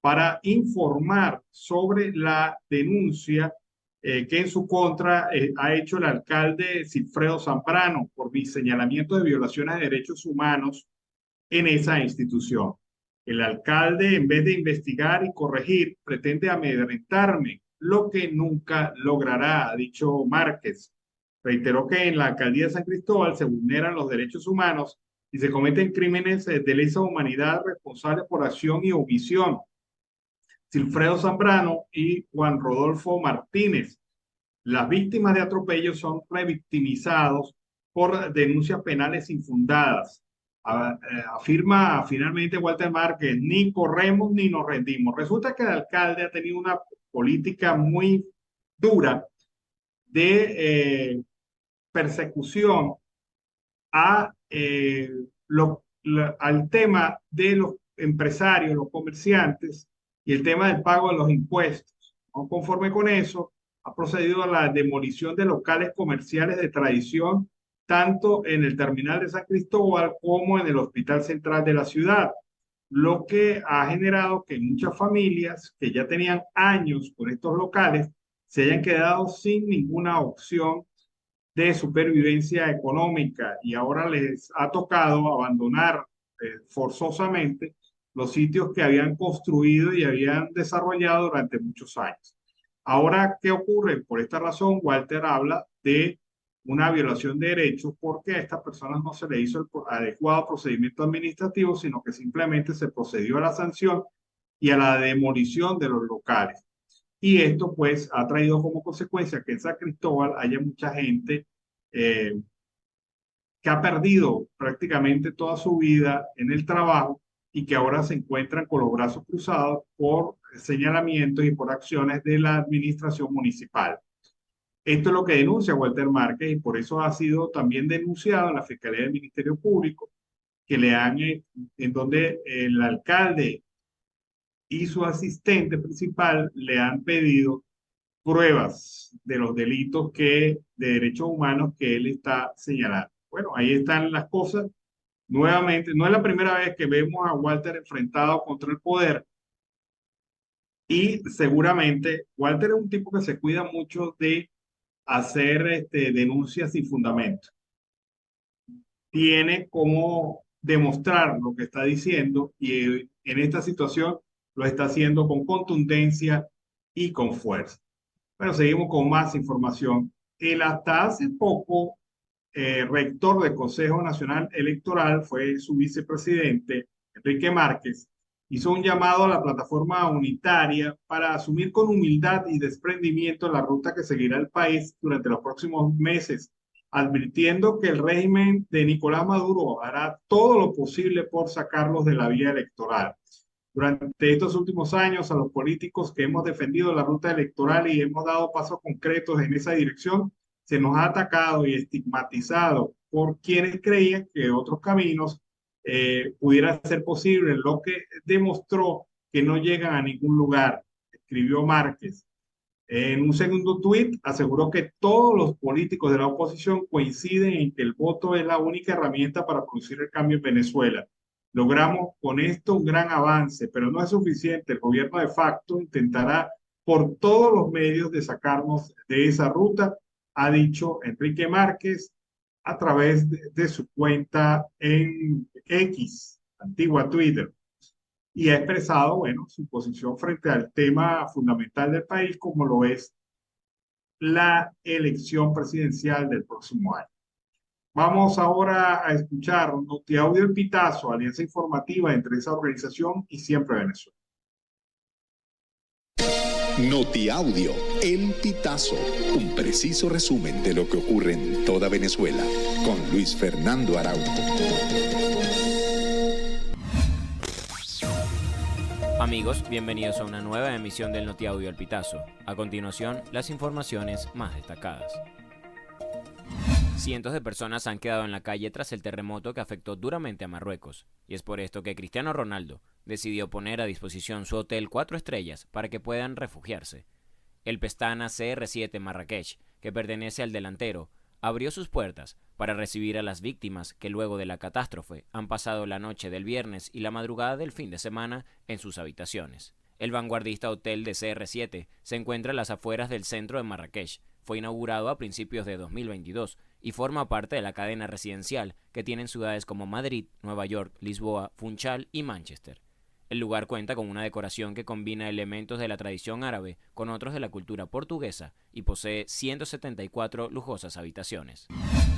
para informar sobre la denuncia que en su contra ha hecho el alcalde Sigfredo Zambrano por señalamiento de violaciones de derechos humanos en esa institución. El alcalde, en vez de investigar y corregir, pretende amedrentarme, lo que nunca logrará, ha dicho Márquez. Reiteró que en la alcaldía de San Cristóbal se vulneran los derechos humanos y se cometen crímenes de lesa humanidad responsables por acción y omisión. Sigfredo Zambrano y Juan Rodolfo Martínez, las víctimas de atropellos, son revictimizados por denuncias penales infundadas. Afirma finalmente Walter Márquez: ni corremos ni nos rendimos. Resulta que el alcalde ha tenido una política muy dura de persecución al tema de los empresarios, los comerciantes, y el tema del pago de los impuestos. No conforme con eso, ha procedido a la demolición de locales comerciales de tradición, tanto en el terminal de San Cristóbal como en el Hospital Central de la ciudad, lo que ha generado que muchas familias que ya tenían años con estos locales se hayan quedado sin ninguna opción de supervivencia económica, y ahora les ha tocado abandonar forzosamente los sitios que habían construido y habían desarrollado durante muchos años. Ahora, ¿qué ocurre? Por esta razón, Walter habla de una violación de derechos, porque a estas personas no se le hizo el adecuado procedimiento administrativo, sino que simplemente se procedió a la sanción y a la demolición de los locales. Y esto pues ha traído como consecuencia que en San Cristóbal haya mucha gente que ha perdido prácticamente toda su vida en el trabajo y que ahora se encuentran con los brazos cruzados por señalamientos y por acciones de la administración municipal. Esto es lo que denuncia Walter Márquez, y por eso ha sido también denunciado en la Fiscalía del Ministerio Público, que le han, en donde el alcalde y su asistente principal le han pedido pruebas de los delitos de derechos humanos que él está señalando. Bueno, ahí están las cosas. Nuevamente, no es la primera vez que vemos a Walter enfrentado contra el poder, Y seguramente Walter es un tipo que se cuida mucho de hacer denuncias sin fundamento. Tiene cómo demostrar lo que está diciendo y en esta situación lo está haciendo con contundencia y con fuerza. Pero seguimos con más información. El hasta hace poco rector del Consejo Nacional Electoral fue su vicepresidente, Enrique Márquez, hizo un llamado a la plataforma unitaria para asumir con humildad y desprendimiento la ruta que seguirá el país durante los próximos meses, advirtiendo que el régimen de Nicolás Maduro hará todo lo posible por sacarlos de la vía electoral. Durante estos últimos años, a los políticos que hemos defendido la ruta electoral y hemos dado pasos concretos en esa dirección, se nos ha atacado y estigmatizado por quienes creían que otros caminos pudieran ser posibles, lo que demostró que no llegan a ningún lugar, escribió Márquez. En un segundo tuit aseguró que todos los políticos de la oposición coinciden en que el voto es la única herramienta para producir el cambio en Venezuela. Logramos con esto un gran avance, pero no es suficiente. El gobierno de facto intentará por todos los medios de sacarnos de esa ruta, ha dicho Enrique Márquez a través de su cuenta en X, antigua Twitter, y ha expresado, bueno, su posición frente al tema fundamental del país, como lo es la elección presidencial del próximo año. Vamos ahora a escuchar Notiaudio El Pitazo, alianza informativa entre esa organización y Siempre Venezuela. Notiaudio El Pitazo, un preciso resumen de lo que ocurre en toda Venezuela, con Luis Fernando Araújo. Amigos, bienvenidos a una nueva emisión del Notiaudio El Pitazo. A continuación, las informaciones más destacadas. Cientos de personas han quedado en la calle tras el terremoto que afectó duramente a Marruecos, y es por esto que Cristiano Ronaldo decidió poner a disposición su hotel 4 estrellas para que puedan refugiarse. El Pestana CR7 Marrakech, que pertenece al delantero, abrió sus puertas para recibir a las víctimas que luego de la catástrofe han pasado la noche del viernes y la madrugada del fin de semana en sus habitaciones. El vanguardista hotel de CR7 se encuentra a las afueras del centro de Marrakech. Fue inaugurado a principios de 2022 y forma parte de la cadena residencial que tienen ciudades como Madrid, Nueva York, Lisboa, Funchal y Manchester. El lugar cuenta con una decoración que combina elementos de la tradición árabe con otros de la cultura portuguesa y posee 174 lujosas habitaciones.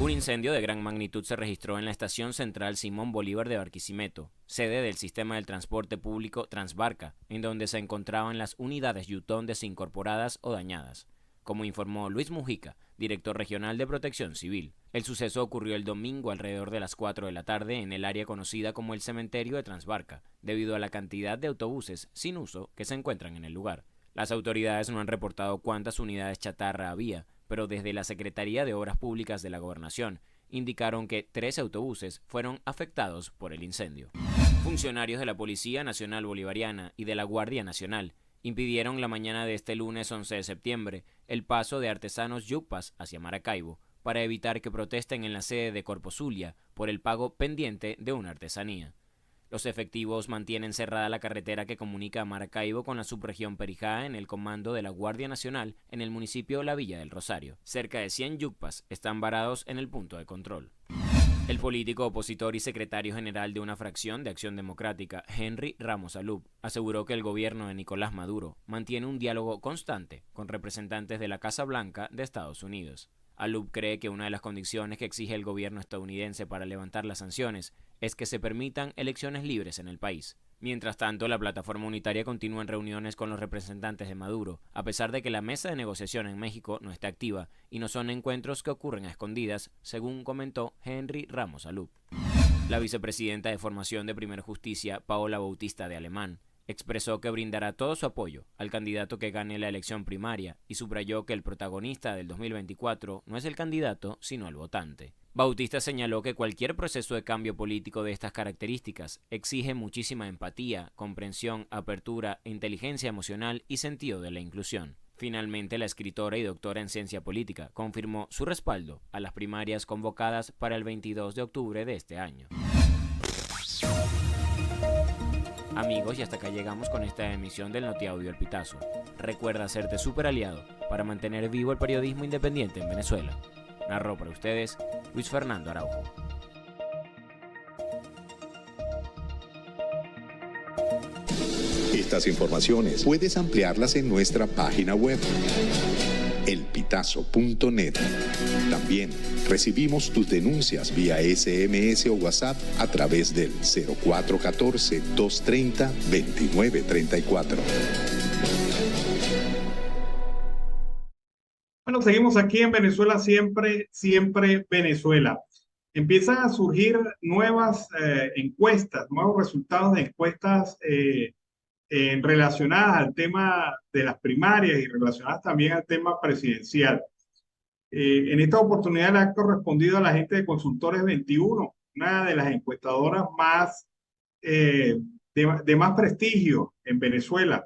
Un incendio de gran magnitud se registró en la estación central Simón Bolívar de Barquisimeto, sede del sistema del transporte público Transbarca, en donde se encontraban las unidades Yutón desincorporadas o dañadas. Como informó Luis Mujica, director regional de Protección Civil. El suceso ocurrió el domingo alrededor de las 4 de la tarde en el área conocida como el cementerio de Transbarca, debido a la cantidad de autobuses sin uso que se encuentran en el lugar. Las autoridades no han reportado cuántas unidades chatarra había, pero desde la Secretaría de Obras Públicas de la Gobernación indicaron que 13 autobuses fueron afectados por el incendio. Funcionarios de la Policía Nacional Bolivariana y de la Guardia Nacional impidieron la mañana de este lunes 11 de septiembre el paso de artesanos yucpas hacia Maracaibo para evitar que protesten en la sede de Corpo Zulia por el pago pendiente de una artesanía. Los efectivos mantienen cerrada la carretera que comunica a Maracaibo con la subregión Perijá en el comando de la Guardia Nacional en el municipio de La Villa del Rosario. Cerca de 100 yucpas están varados en el punto de control. El político opositor y secretario general de una fracción de Acción Democrática, Henry Ramos Alup, aseguró que el gobierno de Nicolás Maduro mantiene un diálogo constante con representantes de la Casa Blanca de Estados Unidos. Alup cree que una de las condiciones que exige el gobierno estadounidense para levantar las sanciones es que se permitan elecciones libres en el país. Mientras tanto, la plataforma unitaria continúa en reuniones con los representantes de Maduro, a pesar de que la mesa de negociación en México no está activa y no son encuentros que ocurren a escondidas, según comentó Henry Ramos Alup. La vicepresidenta de Formación de Primer Justicia, Paola Bautista de Alemán, expresó que brindará todo su apoyo al candidato que gane la elección primaria y subrayó que el protagonista del 2024 no es el candidato, sino el votante. Bautista señaló que cualquier proceso de cambio político de estas características exige muchísima empatía, comprensión, apertura, inteligencia emocional y sentido de la inclusión. Finalmente, la escritora y doctora en ciencia política confirmó su respaldo a las primarias convocadas para el 22 de octubre de este año. Amigos, y hasta acá llegamos con esta emisión del NotiAudio El Pitazo. Recuerda hacerte súper aliado para mantener vivo el periodismo independiente en Venezuela. Narró para ustedes Luis Fernando Araujo. Estas informaciones puedes ampliarlas en nuestra página web, elpitazo.net. También recibimos tus denuncias vía SMS o WhatsApp a través del 0414-230-2934. Bueno, seguimos aquí en Venezuela, siempre, siempre Venezuela. Empiezan a surgir nuevas encuestas, nuevos resultados de encuestas relacionadas al tema de las primarias y relacionadas también al tema presidencial. En esta oportunidad le ha correspondido a la gente de Consultores 21, una de las encuestadoras más de más prestigio en Venezuela.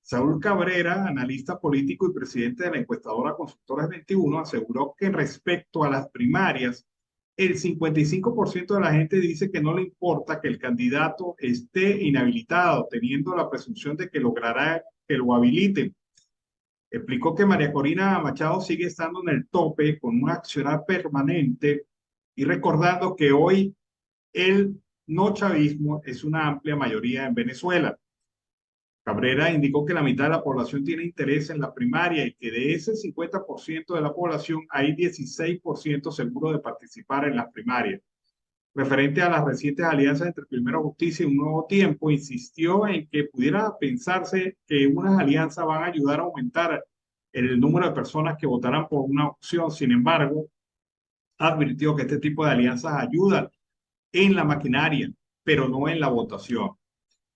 Saúl Cabrera, analista político y presidente de la encuestadora Consultores 21, aseguró que respecto a las primarias, el 55% de la gente dice que no le importa que el candidato esté inhabilitado, teniendo la presunción de que logrará que lo habiliten. Explicó que María Corina Machado sigue estando en el tope con un accionar permanente y recordando que hoy el no chavismo es una amplia mayoría en Venezuela. Cabrera indicó que la mitad de la población tiene interés en la primaria y que de ese 50% de la población hay 16% seguro de participar en las primarias. Referente a las recientes alianzas entre Primero Justicia y Un Nuevo Tiempo, insistió en que pudiera pensarse que unas alianzas van a ayudar a aumentar el número de personas que votarán por una opción. Sin embargo, advirtió que este tipo de alianzas ayudan en la maquinaria, pero no en la votación.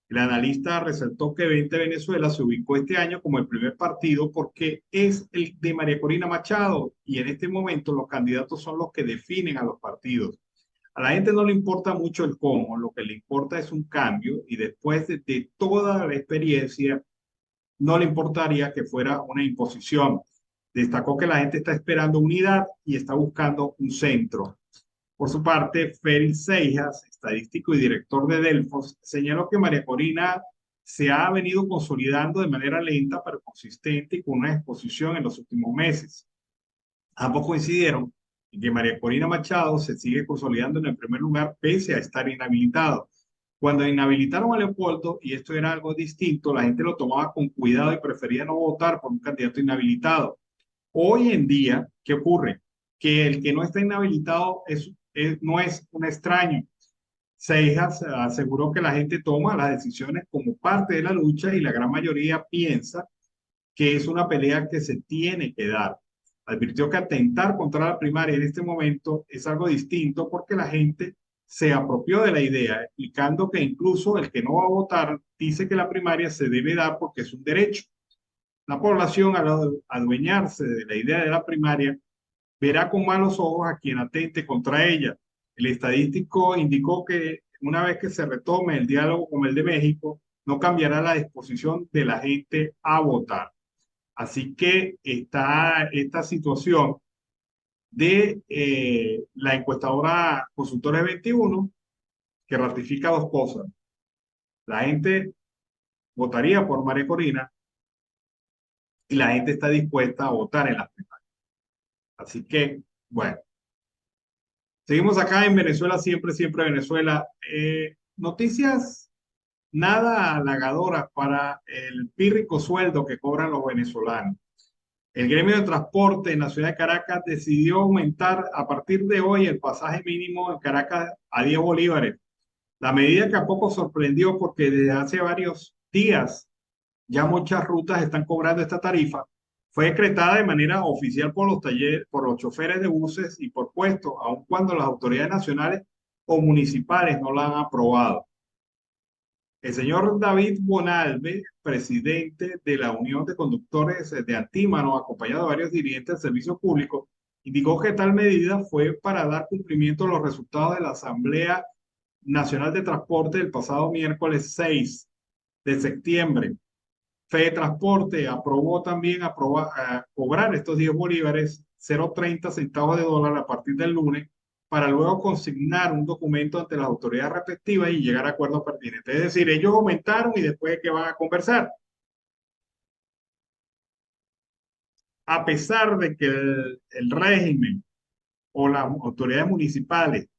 El analista resaltó que 20 Venezuela se ubicó este año como el primer partido porque es el de María Corina Machado y en este momento los candidatos son los que definen a los partidos. A la gente no le importa mucho el cómo, lo que le importa es un cambio y después de toda la experiencia no le importaría que fuera una imposición. Destacó que la gente está esperando unidad y está buscando un centro. Por su parte, Félix Seijas, estadístico y director de Delfos, señaló que María Corina se ha venido consolidando de manera lenta pero consistente y con una exposición en los últimos meses. Ambos coincidieron en que María Corina Machado se sigue consolidando en el primer lugar pese a estar inhabilitado. Cuando inhabilitaron a Leopoldo, y esto era algo distinto, la gente lo tomaba con cuidado y prefería no votar por un candidato inhabilitado. Hoy en día, ¿qué ocurre? Que el que no está inhabilitado no es un extraño. Seijas aseguró que la gente toma las decisiones como parte de la lucha y la gran mayoría piensa que es una pelea que se tiene que dar. Advirtió que atentar contra la primaria en este momento es algo distinto porque la gente se apropió de la idea, explicando que incluso el que no va a votar dice que la primaria se debe dar porque es un derecho. La población, al adueñarse de la idea de la primaria, verá con malos ojos a quien atente contra ella. El estadístico indicó que una vez que se retome el diálogo con el de México, no cambiará la disposición de la gente a votar. Así que está esta situación de la encuestadora Consultores 21 que ratifica dos cosas. La gente votaría por María Corina y la gente está dispuesta a votar en las primarias. Así que, bueno. Seguimos acá en Venezuela, siempre, siempre Venezuela. Noticias nada halagadoras para el pírrico sueldo que cobran los venezolanos. El gremio de transporte en la ciudad de Caracas decidió aumentar a partir de hoy el pasaje mínimo en Caracas a 10 bolívares. La medida que a poco sorprendió porque desde hace varios días ya muchas rutas están cobrando esta tarifa. Fue decretada de manera oficial por los choferes de buses y por puestos, aun cuando las autoridades nacionales o municipales no la han aprobado. El señor David Bonalve, presidente de la Unión de Conductores de Antímano, acompañado de varios dirigentes del servicio público, indicó que tal medida fue para dar cumplimiento a los resultados de la Asamblea Nacional de Transporte del pasado miércoles 6 de septiembre. Fede Transporte aprobó también cobrar estos 10 bolívares, 0.30 centavos de dólar a partir del lunes, para luego consignar un documento ante las autoridades respectivas y llegar a acuerdos pertinentes. Es decir, ellos aumentaron y después que van a conversar. A pesar de que el régimen o las autoridades municipales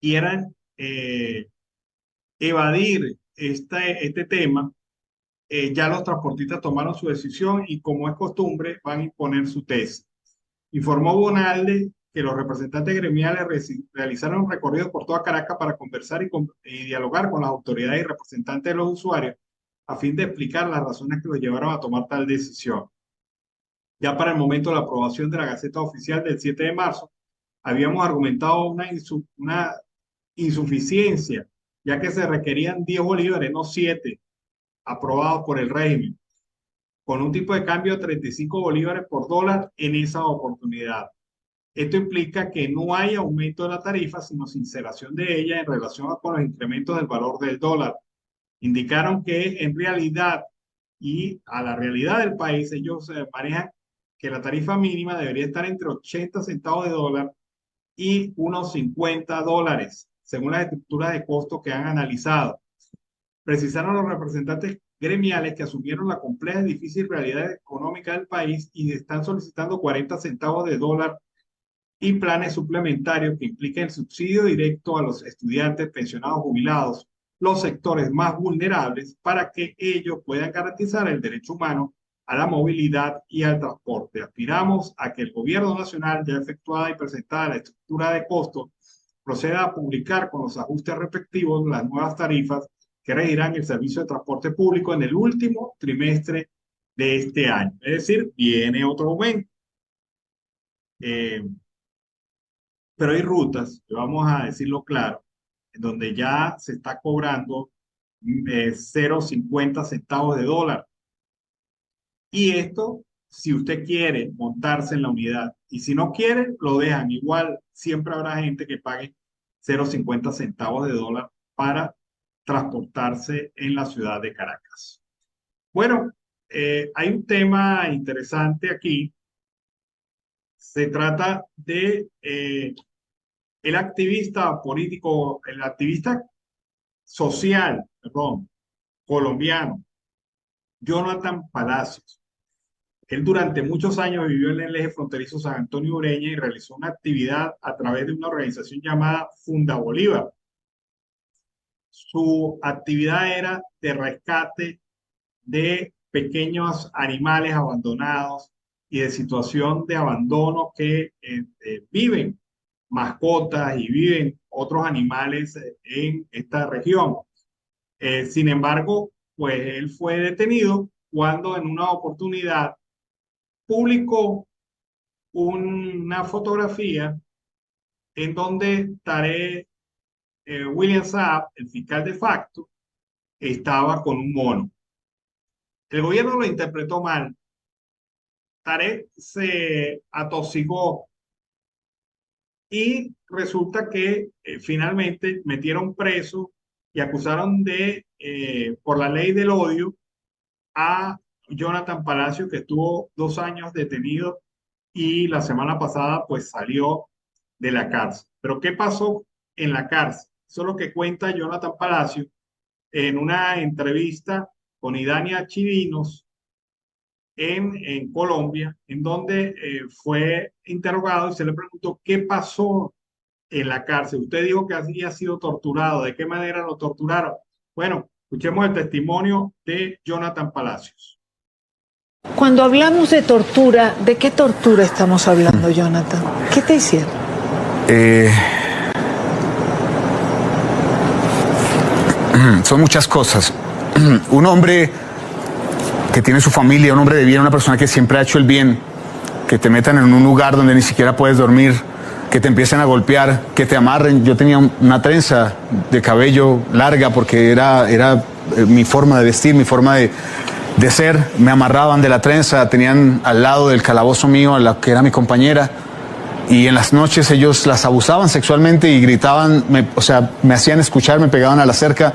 quieran evadir este tema, ya los transportistas tomaron su decisión y, como es costumbre, van a imponer su tesis. Informó Bonalde que los representantes gremiales realizaron un recorrido por toda Caracas para conversar y dialogar con las autoridades y representantes de los usuarios a fin de explicar las razones que los llevaron a tomar tal decisión. Ya para el momento de la aprobación de la Gaceta Oficial del 7 de marzo, habíamos argumentado una insuficiencia, ya que se requerían 10 bolívares, no 7, aprobados por el régimen, con un tipo de cambio de 35 bolívares por dólar en esa oportunidad. Esto implica que no hay aumento de la tarifa, sino sinceración de ella en relación con los incrementos del valor del dólar. Indicaron que en realidad y a la realidad del país, ellos manejan que la tarifa mínima debería estar entre 80 centavos de dólar y unos 50 dólares, según las estructuras de costo que han analizado. Precisaron los representantes gremiales que asumieron la compleja y difícil realidad económica del país y están solicitando 40 centavos de dólar y planes suplementarios que impliquen subsidio directo a los estudiantes, pensionados, jubilados, los sectores más vulnerables, para que ellos puedan garantizar el derecho humano a la movilidad y al transporte. Aspiramos a que el gobierno nacional, ya efectuada y presentada la estructura de costos, proceda a publicar con los ajustes respectivos las nuevas tarifas que regirán el servicio de transporte público en el último trimestre de este año. Es decir, viene otro aumento. Pero hay rutas, vamos a decirlo claro, en donde ya se está cobrando 0,50 centavos de dólar. Y esto, si usted quiere montarse en la unidad, y si no quiere, lo dejan. Igual siempre habrá gente que pague 0,50 centavos de dólar para transportarse en la ciudad de Caracas. Bueno, hay un tema interesante aquí. Se trata de el activista político, el activista social, colombiano, Jonathan Palacios. Él durante muchos años vivió en el eje fronterizo San Antonio Ureña y realizó una actividad a través de una organización llamada Funda Bolívar. Su actividad era de rescate de pequeños animales abandonados y de situación de abandono que viven mascotas y viven otros animales en esta región. Sin embargo, pues él fue detenido cuando en una oportunidad publicó una fotografía en donde Tarek William Saab, el fiscal de facto, estaba con un mono. El gobierno lo interpretó mal. Tarek se atosigó y resulta que finalmente metieron preso y acusaron por la ley del odio a Jonathan Palacios, que estuvo 2 años detenido y la semana pasada pues salió de la cárcel. Pero ¿qué pasó en la cárcel? Eso es lo que cuenta Jonathan Palacios en una entrevista con Idania Chivinos en Colombia, en donde fue interrogado y se le preguntó qué pasó en la cárcel. Usted dijo que había sido torturado. ¿De qué manera lo torturaron? Bueno, escuchemos el testimonio de Jonathan Palacios. Cuando hablamos de tortura, ¿de qué tortura estamos hablando, Jonathan? ¿Qué te hicieron? Son muchas cosas. Un hombre que tiene su familia, un hombre de bien, una persona que siempre ha hecho el bien, que te metan en un lugar donde ni siquiera puedes dormir, que te empiecen a golpear, que te amarren. Yo tenía una trenza de cabello larga porque era mi forma de vestir, mi forma de ser. Me amarraban de la trenza, tenían al lado del calabozo mío a la que era mi compañera, y en las noches ellos las abusaban sexualmente y gritaban, me hacían escuchar, me pegaban a la cerca,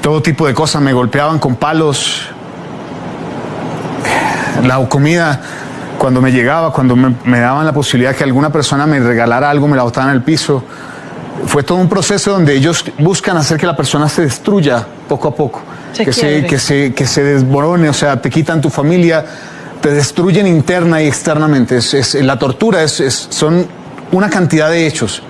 todo tipo de cosas, me golpeaban con palos. La comida cuando me llegaba, cuando me daban la posibilidad que alguna persona me regalara algo, me la botaban al piso. Fue todo un proceso donde ellos buscan hacer que la persona se destruya poco a poco, que se desborone, o sea, te quitan tu familia, te destruyen interna y externamente. La tortura son una cantidad de hechos,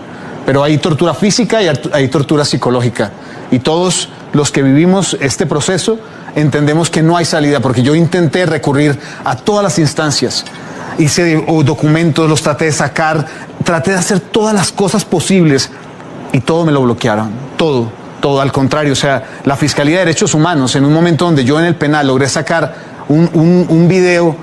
pero hay tortura física y hay tortura psicológica. Y todos los que vivimos este proceso entendemos que no hay salida, porque yo intenté recurrir a todas las instancias, hice documentos, los traté de sacar, traté de hacer todas las cosas posibles y todo me lo bloquearon, todo, al contrario. O sea, la Fiscalía de Derechos Humanos, en un momento donde yo en el penal logré sacar un video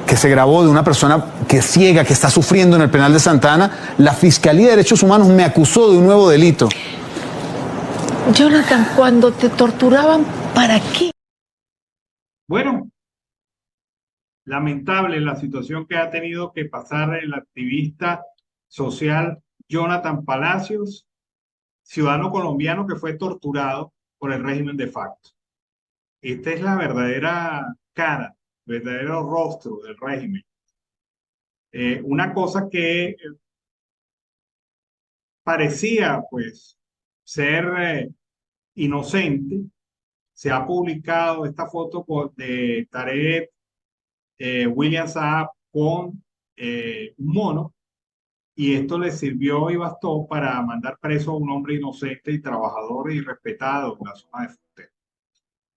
que se grabó de una persona que es ciega, que está sufriendo en el penal de Santa Ana, la Fiscalía de Derechos Humanos me acusó de un nuevo delito. Jonathan, cuando te torturaban, ¿para qué? Bueno, lamentable la situación que ha tenido que pasar el activista social Jonathan Palacios, ciudadano colombiano que fue torturado por el régimen de facto. Esta es la verdadera cara, verdadero rostro del régimen. Una cosa que parecía pues ser inocente. Se ha publicado esta foto de Tarek William Saab con un mono, y esto le sirvió y bastó para mandar preso a un hombre inocente y trabajador y respetado en la zona de frontera.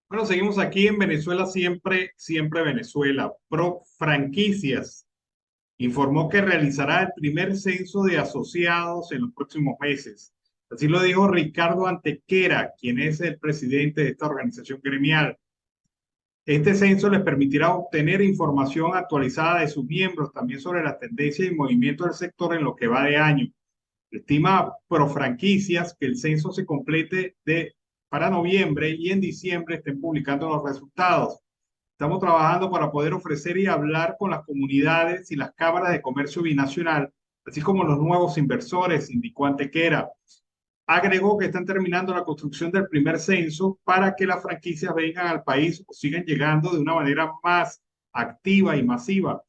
Bueno, seguimos aquí en Venezuela, siempre Venezuela. Pro Franquicias informó que realizará el primer censo de asociados en los próximos meses. Así lo dijo Ricardo Antequera, quien es el presidente de esta organización gremial. Este censo les permitirá obtener información actualizada de sus miembros, también sobre las tendencias y movimientos del sector en lo que va de año. Estima Profranquicias que el censo se complete para noviembre y en diciembre estén publicando los resultados. Estamos trabajando para poder ofrecer y hablar con las comunidades y las cámaras de comercio binacional, así como los nuevos inversores, indicó Antequera. Agregó que están terminando la construcción del primer censo para que las franquicias vengan al país o sigan llegando de una manera más activa y masiva.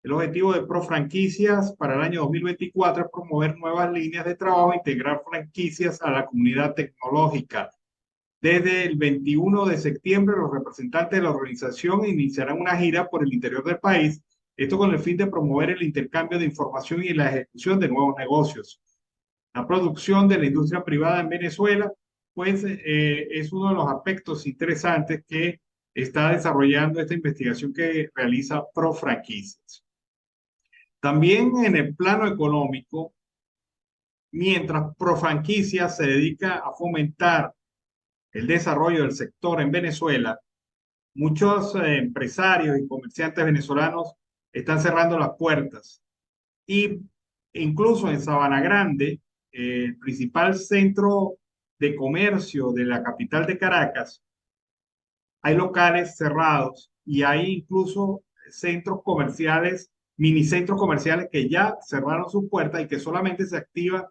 El objetivo de Profranquicias para el año 2024 es promover nuevas líneas de trabajo e integrar franquicias a la comunidad tecnológica. Desde el 21 de septiembre, los representantes de la organización iniciarán una gira por el interior del país, esto con el fin de promover el intercambio de información y la ejecución de nuevos negocios. La producción de la industria privada en Venezuela, pues es uno de los aspectos interesantes que está desarrollando esta investigación que realiza Profranquicias. También en el plano económico, mientras Profranquicias se dedica a fomentar el desarrollo del sector en Venezuela, muchos empresarios y comerciantes venezolanos están cerrando las puertas. Y incluso en Sabana Grande, el principal centro de comercio de la capital de Caracas, hay locales cerrados y hay incluso centros comerciales, minicentros comerciales que ya cerraron sus puertas y que solamente se activan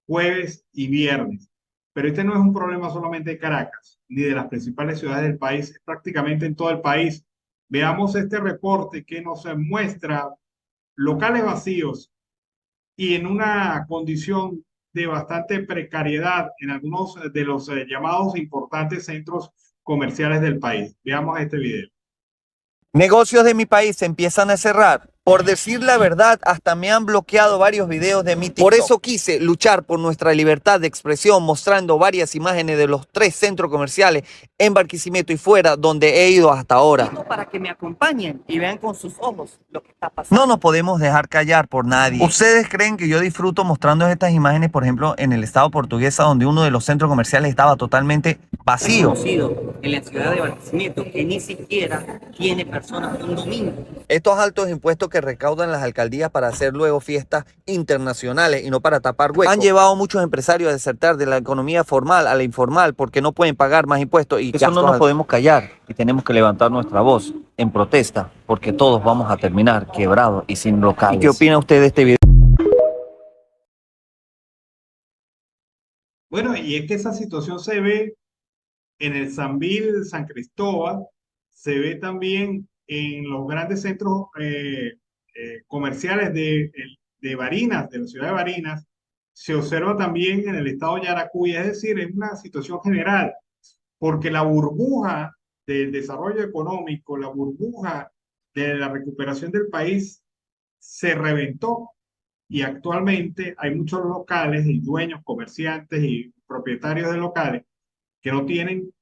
jueves y viernes. Pero este no es un problema solamente de Caracas, ni de las principales ciudades del país, es prácticamente en todo el país. Veamos este reporte que nos muestra locales vacíos y en una condición de bastante precariedad en algunos de los llamados importantes centros comerciales del país. Veamos este video. Negocios de mi país se empiezan a cerrar. Por decir la verdad, hasta me han bloqueado varios videos de mi TikTok. Por eso quise luchar por nuestra libertad de expresión, mostrando varias imágenes de los 3 centros comerciales en Barquisimeto y fuera, donde he ido hasta ahora. Para que me acompañen y vean con sus ojos lo que está pasando. No nos podemos dejar callar por nadie. ¿Ustedes creen que yo disfruto mostrando estas imágenes, por ejemplo, en el estado Portuguesa, donde uno de los centros comerciales estaba totalmente vacío? En la ciudad de Barquisimeto, que ni siquiera tiene personas un domingo. Estos altos impuestos que recaudan las alcaldías para hacer luego fiestas internacionales y no para tapar huecos, han llevado a muchos empresarios a desertar de la economía formal a la informal porque no pueden pagar más impuestos. Y eso no nos podemos callar y tenemos que levantar nuestra voz en protesta porque todos vamos a terminar quebrados y sin locales. ¿Y qué opina usted de este video? Bueno, y es que esa situación se ve en el Sambil, San Cristóbal, se ve también en los grandes centros comerciales de Barinas, de la ciudad de Barinas, se observa también en el estado de Yaracuy, es decir, en una situación general, porque la burbuja del desarrollo económico, la burbuja de la recuperación del país se reventó y actualmente hay muchos locales y dueños, comerciantes y propietarios de locales que no tienen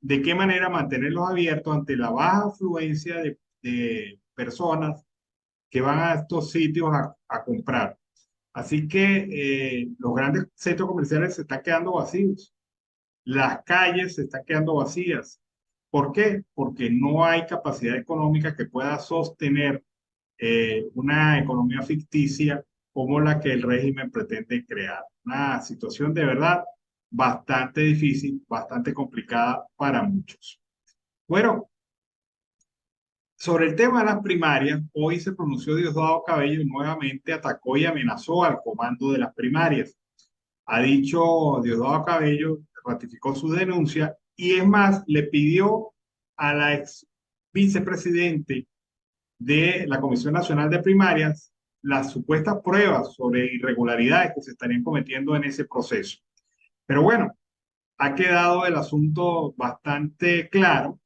de qué manera mantenerlos abiertos ante la baja afluencia de personas que van a estos sitios a comprar. Así que los grandes centros comerciales se están quedando vacíos, las calles se están quedando vacías. ¿Por qué? Porque no hay capacidad económica que pueda sostener una economía ficticia como la que el régimen pretende crear. Una situación de verdad bastante difícil, bastante complicada para muchos. Bueno, sobre el tema de las primarias, hoy se pronunció Diosdado Cabello y nuevamente atacó y amenazó al comando de las primarias. Ha dicho Diosdado Cabello, ratificó su denuncia y es más, le pidió a la ex vicepresidente de la Comisión Nacional de Primarias las supuestas pruebas sobre irregularidades que se estarían cometiendo en ese proceso. Pero bueno, ha quedado el asunto bastante claro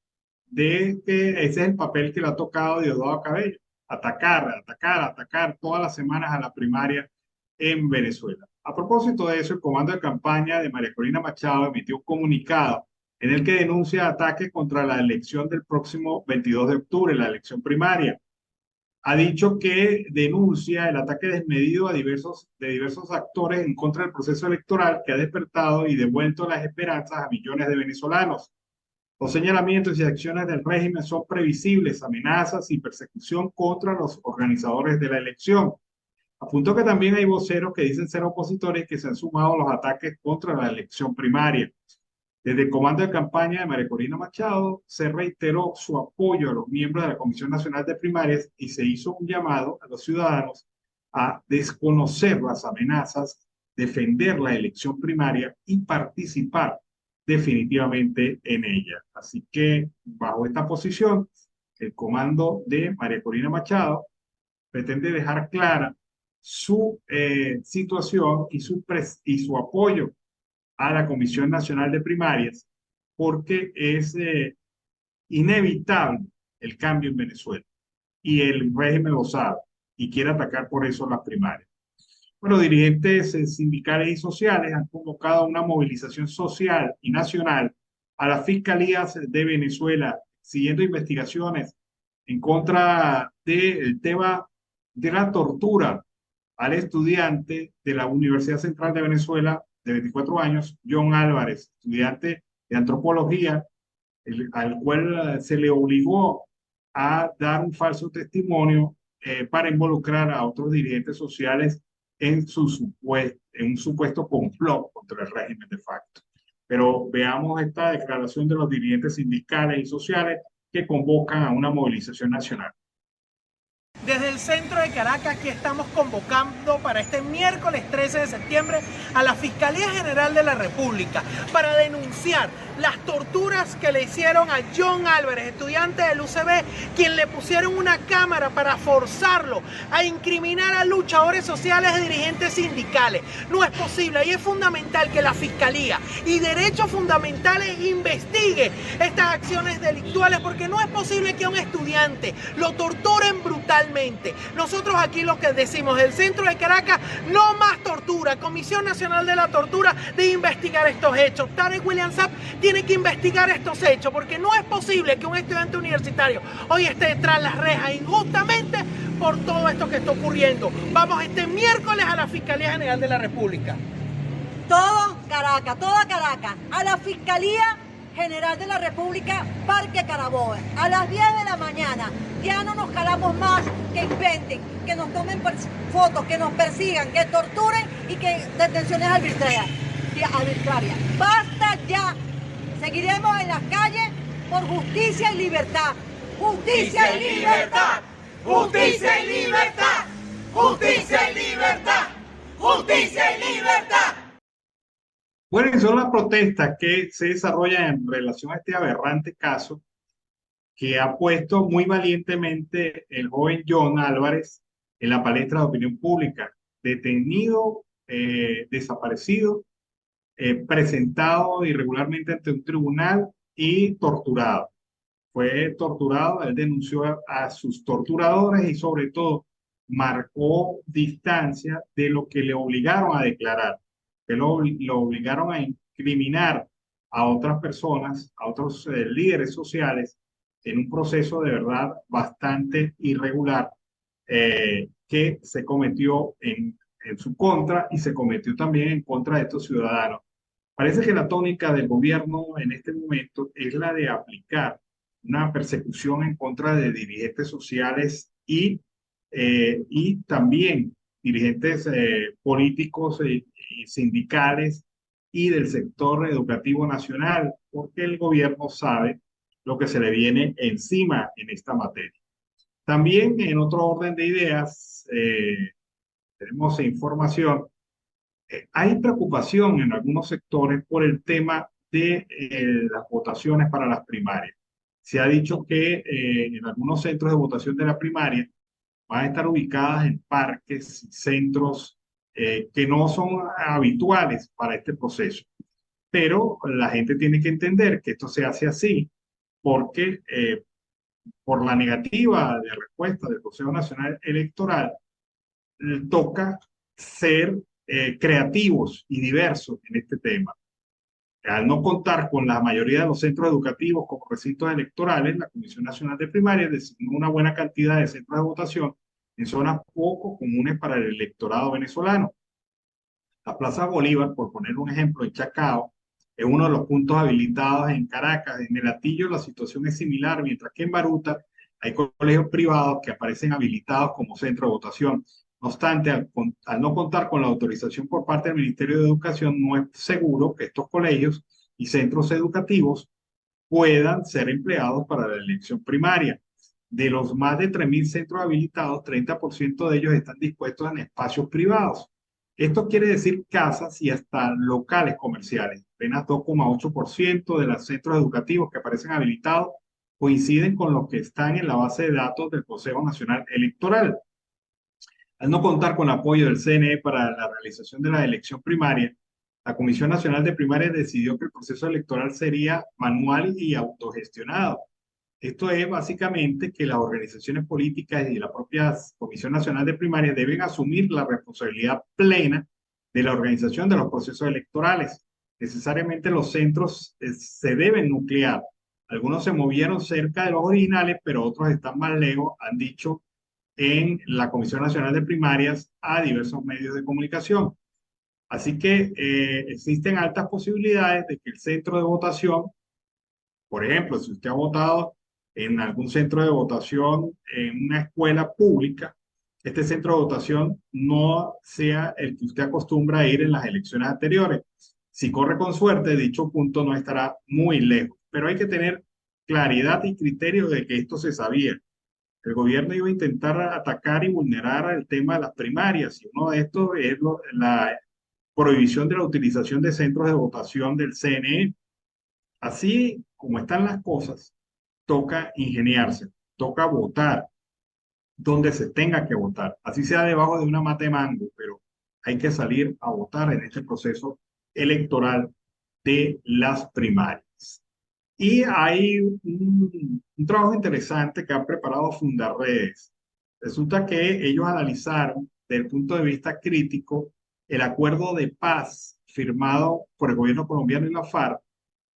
de que ese es el papel que le ha tocado a Diosdado Cabello, atacar todas las semanas a la primaria en Venezuela. A propósito de eso, el comando de campaña de María Corina Machado emitió un comunicado en el que denuncia ataques contra la elección del próximo 22 de octubre, la elección primaria. Ha dicho que denuncia el ataque desmedido de diversos actores en contra del proceso electoral que ha despertado y devuelto las esperanzas a millones de venezolanos. Los señalamientos y acciones del régimen son previsibles, amenazas y persecución contra los organizadores de la elección. Apuntó que también hay voceros que dicen ser opositores que se han sumado a los ataques contra la elección primaria. Desde el comando de campaña de María Corina Machado se reiteró su apoyo a los miembros de la Comisión Nacional de Primarias y se hizo un llamado a los ciudadanos a desconocer las amenazas, defender la elección primaria y participar definitivamente en ella. Así que bajo esta posición, el comando de María Corina Machado pretende dejar clara su situación y su apoyo a la Comisión Nacional de Primarias, porque es inevitable el cambio en Venezuela y el régimen lo sabe y quiere atacar por eso las primarias. Bueno, dirigentes sindicales y sociales han convocado una movilización social y nacional a las fiscalías de Venezuela, siguiendo investigaciones en contra del tema de la tortura al estudiante de la Universidad Central de Venezuela de 24 años, John Álvarez, estudiante de antropología, al cual se le obligó a dar un falso testimonio para involucrar a otros dirigentes sociales en un supuesto complot contra el régimen de facto. Pero veamos esta declaración de los dirigentes sindicales y sociales que convocan a una movilización nacional. Desde el centro de Caracas, aquí estamos convocando para este miércoles 13 de septiembre a la Fiscalía General de la República para denunciar las torturas que le hicieron a John Álvarez, estudiante del UCB, quien le pusieron una cámara para forzarlo a incriminar a luchadores sociales y dirigentes sindicales. No es posible y es fundamental que la Fiscalía y Derechos Fundamentales investigue estas acciones delictuales, porque no es posible que a un estudiante lo torturen brutalmente. Nosotros aquí lo que decimos del centro de Caracas, no más tortura. Comisión Nacional de la Tortura de investigar estos hechos. Tarek William Saab tiene que investigar estos hechos, porque no es posible que un estudiante universitario hoy esté tras las rejas injustamente por todo esto que está ocurriendo. Vamos este miércoles a la Fiscalía General de la República. Todo Caracas, toda Caracas, a la Fiscalía General de la República, Parque Carabobo, a las 10 de la mañana. Ya no nos calamos más, que inventen, que nos tomen fotos, que nos persigan, que torturen y que detenciones arbitrarias. Basta ya. Seguiremos en las calles por justicia y libertad. Justicia y libertad. Justicia y libertad. Justicia y libertad. Justicia y libertad. Bueno, y son las protestas que se desarrollan en relación a este aberrante caso que ha puesto muy valientemente el joven John Álvarez en la palestra de opinión pública, detenido, desaparecido, presentado irregularmente ante un tribunal y torturado. Fue torturado, él denunció a sus torturadores y sobre todo marcó distancia de lo que le obligaron a declarar, que lo obligaron a incriminar a otras personas, a otros líderes sociales, en un proceso de verdad bastante irregular que se cometió en su contra y se cometió también en contra de estos ciudadanos. Parece que la tónica del gobierno en este momento es la de aplicar una persecución en contra de dirigentes sociales y también dirigentes políticos y sindicales y del sector educativo nacional, porque el gobierno sabe lo que se le viene encima en esta materia. También en otro orden de ideas, tenemos información, hay preocupación en algunos sectores por el tema de las votaciones para las primarias. Se ha dicho que en algunos centros de votación de la primaria van a estar ubicadas en parques, centros que no son habituales para este proceso. Pero la gente tiene que entender que esto se hace así porque por la negativa de respuesta del Consejo Nacional Electoral toca ser creativos y diversos en este tema. Al no contar con la mayoría de los centros educativos como recintos electorales, la Comisión Nacional de Primarias designó una buena cantidad de centros de votación en zonas poco comunes para el electorado venezolano. La Plaza Bolívar, por poner un ejemplo, en Chacao, es uno de los puntos habilitados en Caracas. En el Hatillo la situación es similar, mientras que en Baruta hay colegios privados que aparecen habilitados como centro de votación. No obstante, al no contar con la autorización por parte del Ministerio de Educación, no es seguro que estos colegios y centros educativos puedan ser empleados para la elección primaria. De los más de 3.000 centros habilitados, 30% de ellos están dispuestos en espacios privados. Esto quiere decir casas y hasta locales comerciales. Apenas 2,8% de los centros educativos que aparecen habilitados coinciden con los que están en la base de datos del Consejo Nacional Electoral. Al no contar con el apoyo del CNE para la realización de la elección primaria, la Comisión Nacional de Primarias decidió que el proceso electoral sería manual y autogestionado. Esto es básicamente que las organizaciones políticas y la propia Comisión Nacional de Primarias deben asumir la responsabilidad plena de la organización de los procesos electorales. Necesariamente los centros se deben nuclear. Algunos se movieron cerca de los originales, pero otros están más lejos, han dicho en la Comisión Nacional de Primarias a diversos medios de comunicación. Así que existen altas posibilidades de que el centro de votación, por ejemplo, si usted ha votado en algún centro de votación en una escuela pública, este centro de votación no sea el que usted acostumbra a ir en las elecciones anteriores. Si corre con suerte, dicho punto no estará muy lejos, pero hay que tener claridad y criterio de que esto se sabía. El gobierno iba a intentar atacar y vulnerar el tema de las primarias, y uno de estos es la prohibición de la utilización de centros de votación del CNE. Así como están las cosas, toca ingeniarse, toca votar donde se tenga que votar, así sea debajo de una mata de mango, pero hay que salir a votar en este proceso electoral de las primarias. Y hay un trabajo interesante que ha preparado Fundarredes. Resulta que ellos analizaron desde el punto de vista crítico el acuerdo de paz firmado por el gobierno colombiano y la FARC,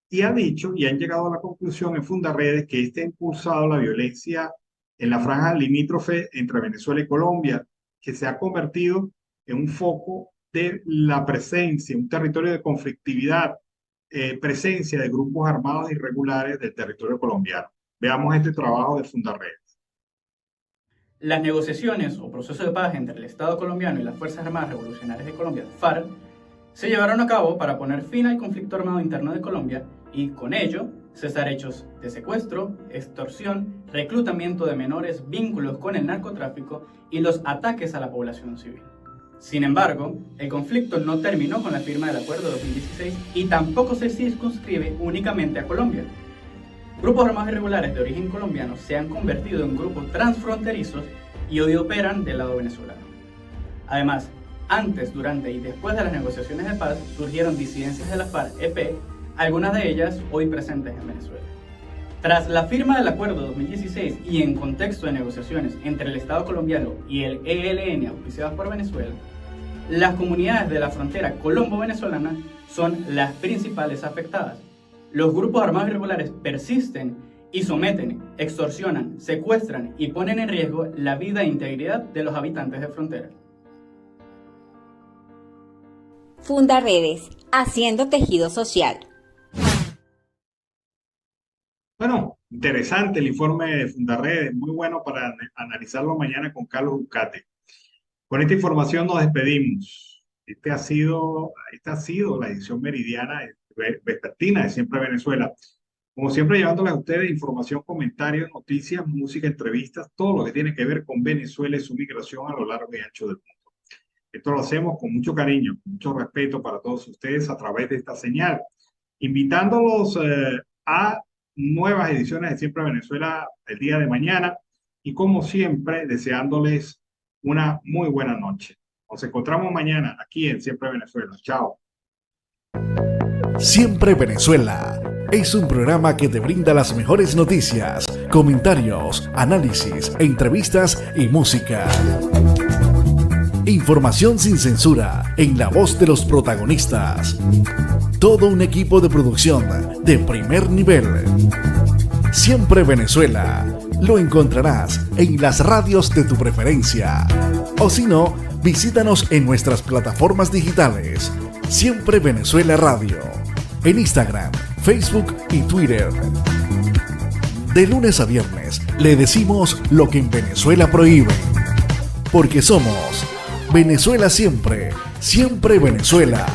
y ha dicho y han llegado a la conclusión en Fundarredes que este ha impulsado la violencia en la franja limítrofe entre Venezuela y Colombia, que se ha convertido en un foco de la presencia, un territorio de conflictividad, presencia de grupos armados irregulares del territorio colombiano. Veamos este trabajo de Fundarredes. Las negociaciones o proceso de paz entre el Estado colombiano y las Fuerzas Armadas Revolucionarias de Colombia, FARC, se llevaron a cabo para poner fin al conflicto armado interno de Colombia y, con ello, cesar hechos de secuestro, extorsión, reclutamiento de menores, vínculos con el narcotráfico y los ataques a la población civil. Sin embargo, el conflicto no terminó con la firma del acuerdo de 2016 y tampoco se circunscribe únicamente a Colombia. Grupos armados irregulares de origen colombiano se han convertido en grupos transfronterizos y hoy operan del lado venezolano. Además, antes, durante y después de las negociaciones de paz surgieron disidencias de la FARC-EP, algunas de ellas hoy presentes en Venezuela. Tras la firma del acuerdo de 2016 y en contexto de negociaciones entre el Estado colombiano y el ELN auspiciados por Venezuela, las comunidades de la frontera colombo-venezolana son las principales afectadas. Los grupos armados irregulares persisten y someten, extorsionan, secuestran y ponen en riesgo la vida e integridad de los habitantes de frontera. Fundaredes, haciendo tejido social. Bueno, interesante el informe de Fundaredes, muy bueno para analizarlo mañana con Carlos Ducate. Con esta información nos despedimos. Esta ha sido la edición meridiana vespertina de Siempre Venezuela. Como siempre, llevándoles a ustedes información, comentarios, noticias, música, entrevistas, todo lo que tiene que ver con Venezuela y su migración a lo largo y ancho del mundo. Esto lo hacemos con mucho cariño, con mucho respeto para todos ustedes a través de esta señal, invitándolos a nuevas ediciones de Siempre Venezuela el día de mañana y como siempre deseándoles una muy buena noche. Nos encontramos mañana aquí en Siempre Venezuela. Chao. Siempre Venezuela es un programa que te brinda las mejores noticias, comentarios, análisis, entrevistas y música. Información sin censura en la voz de los protagonistas. Todo un equipo de producción de primer nivel. Siempre Venezuela. Lo encontrarás en las radios de tu preferencia. O si no, visítanos en nuestras plataformas digitales. Siempre Venezuela Radio. En Instagram, Facebook y Twitter. De lunes a viernes le decimos lo que en Venezuela prohíben. Porque somos Venezuela siempre, siempre Venezuela.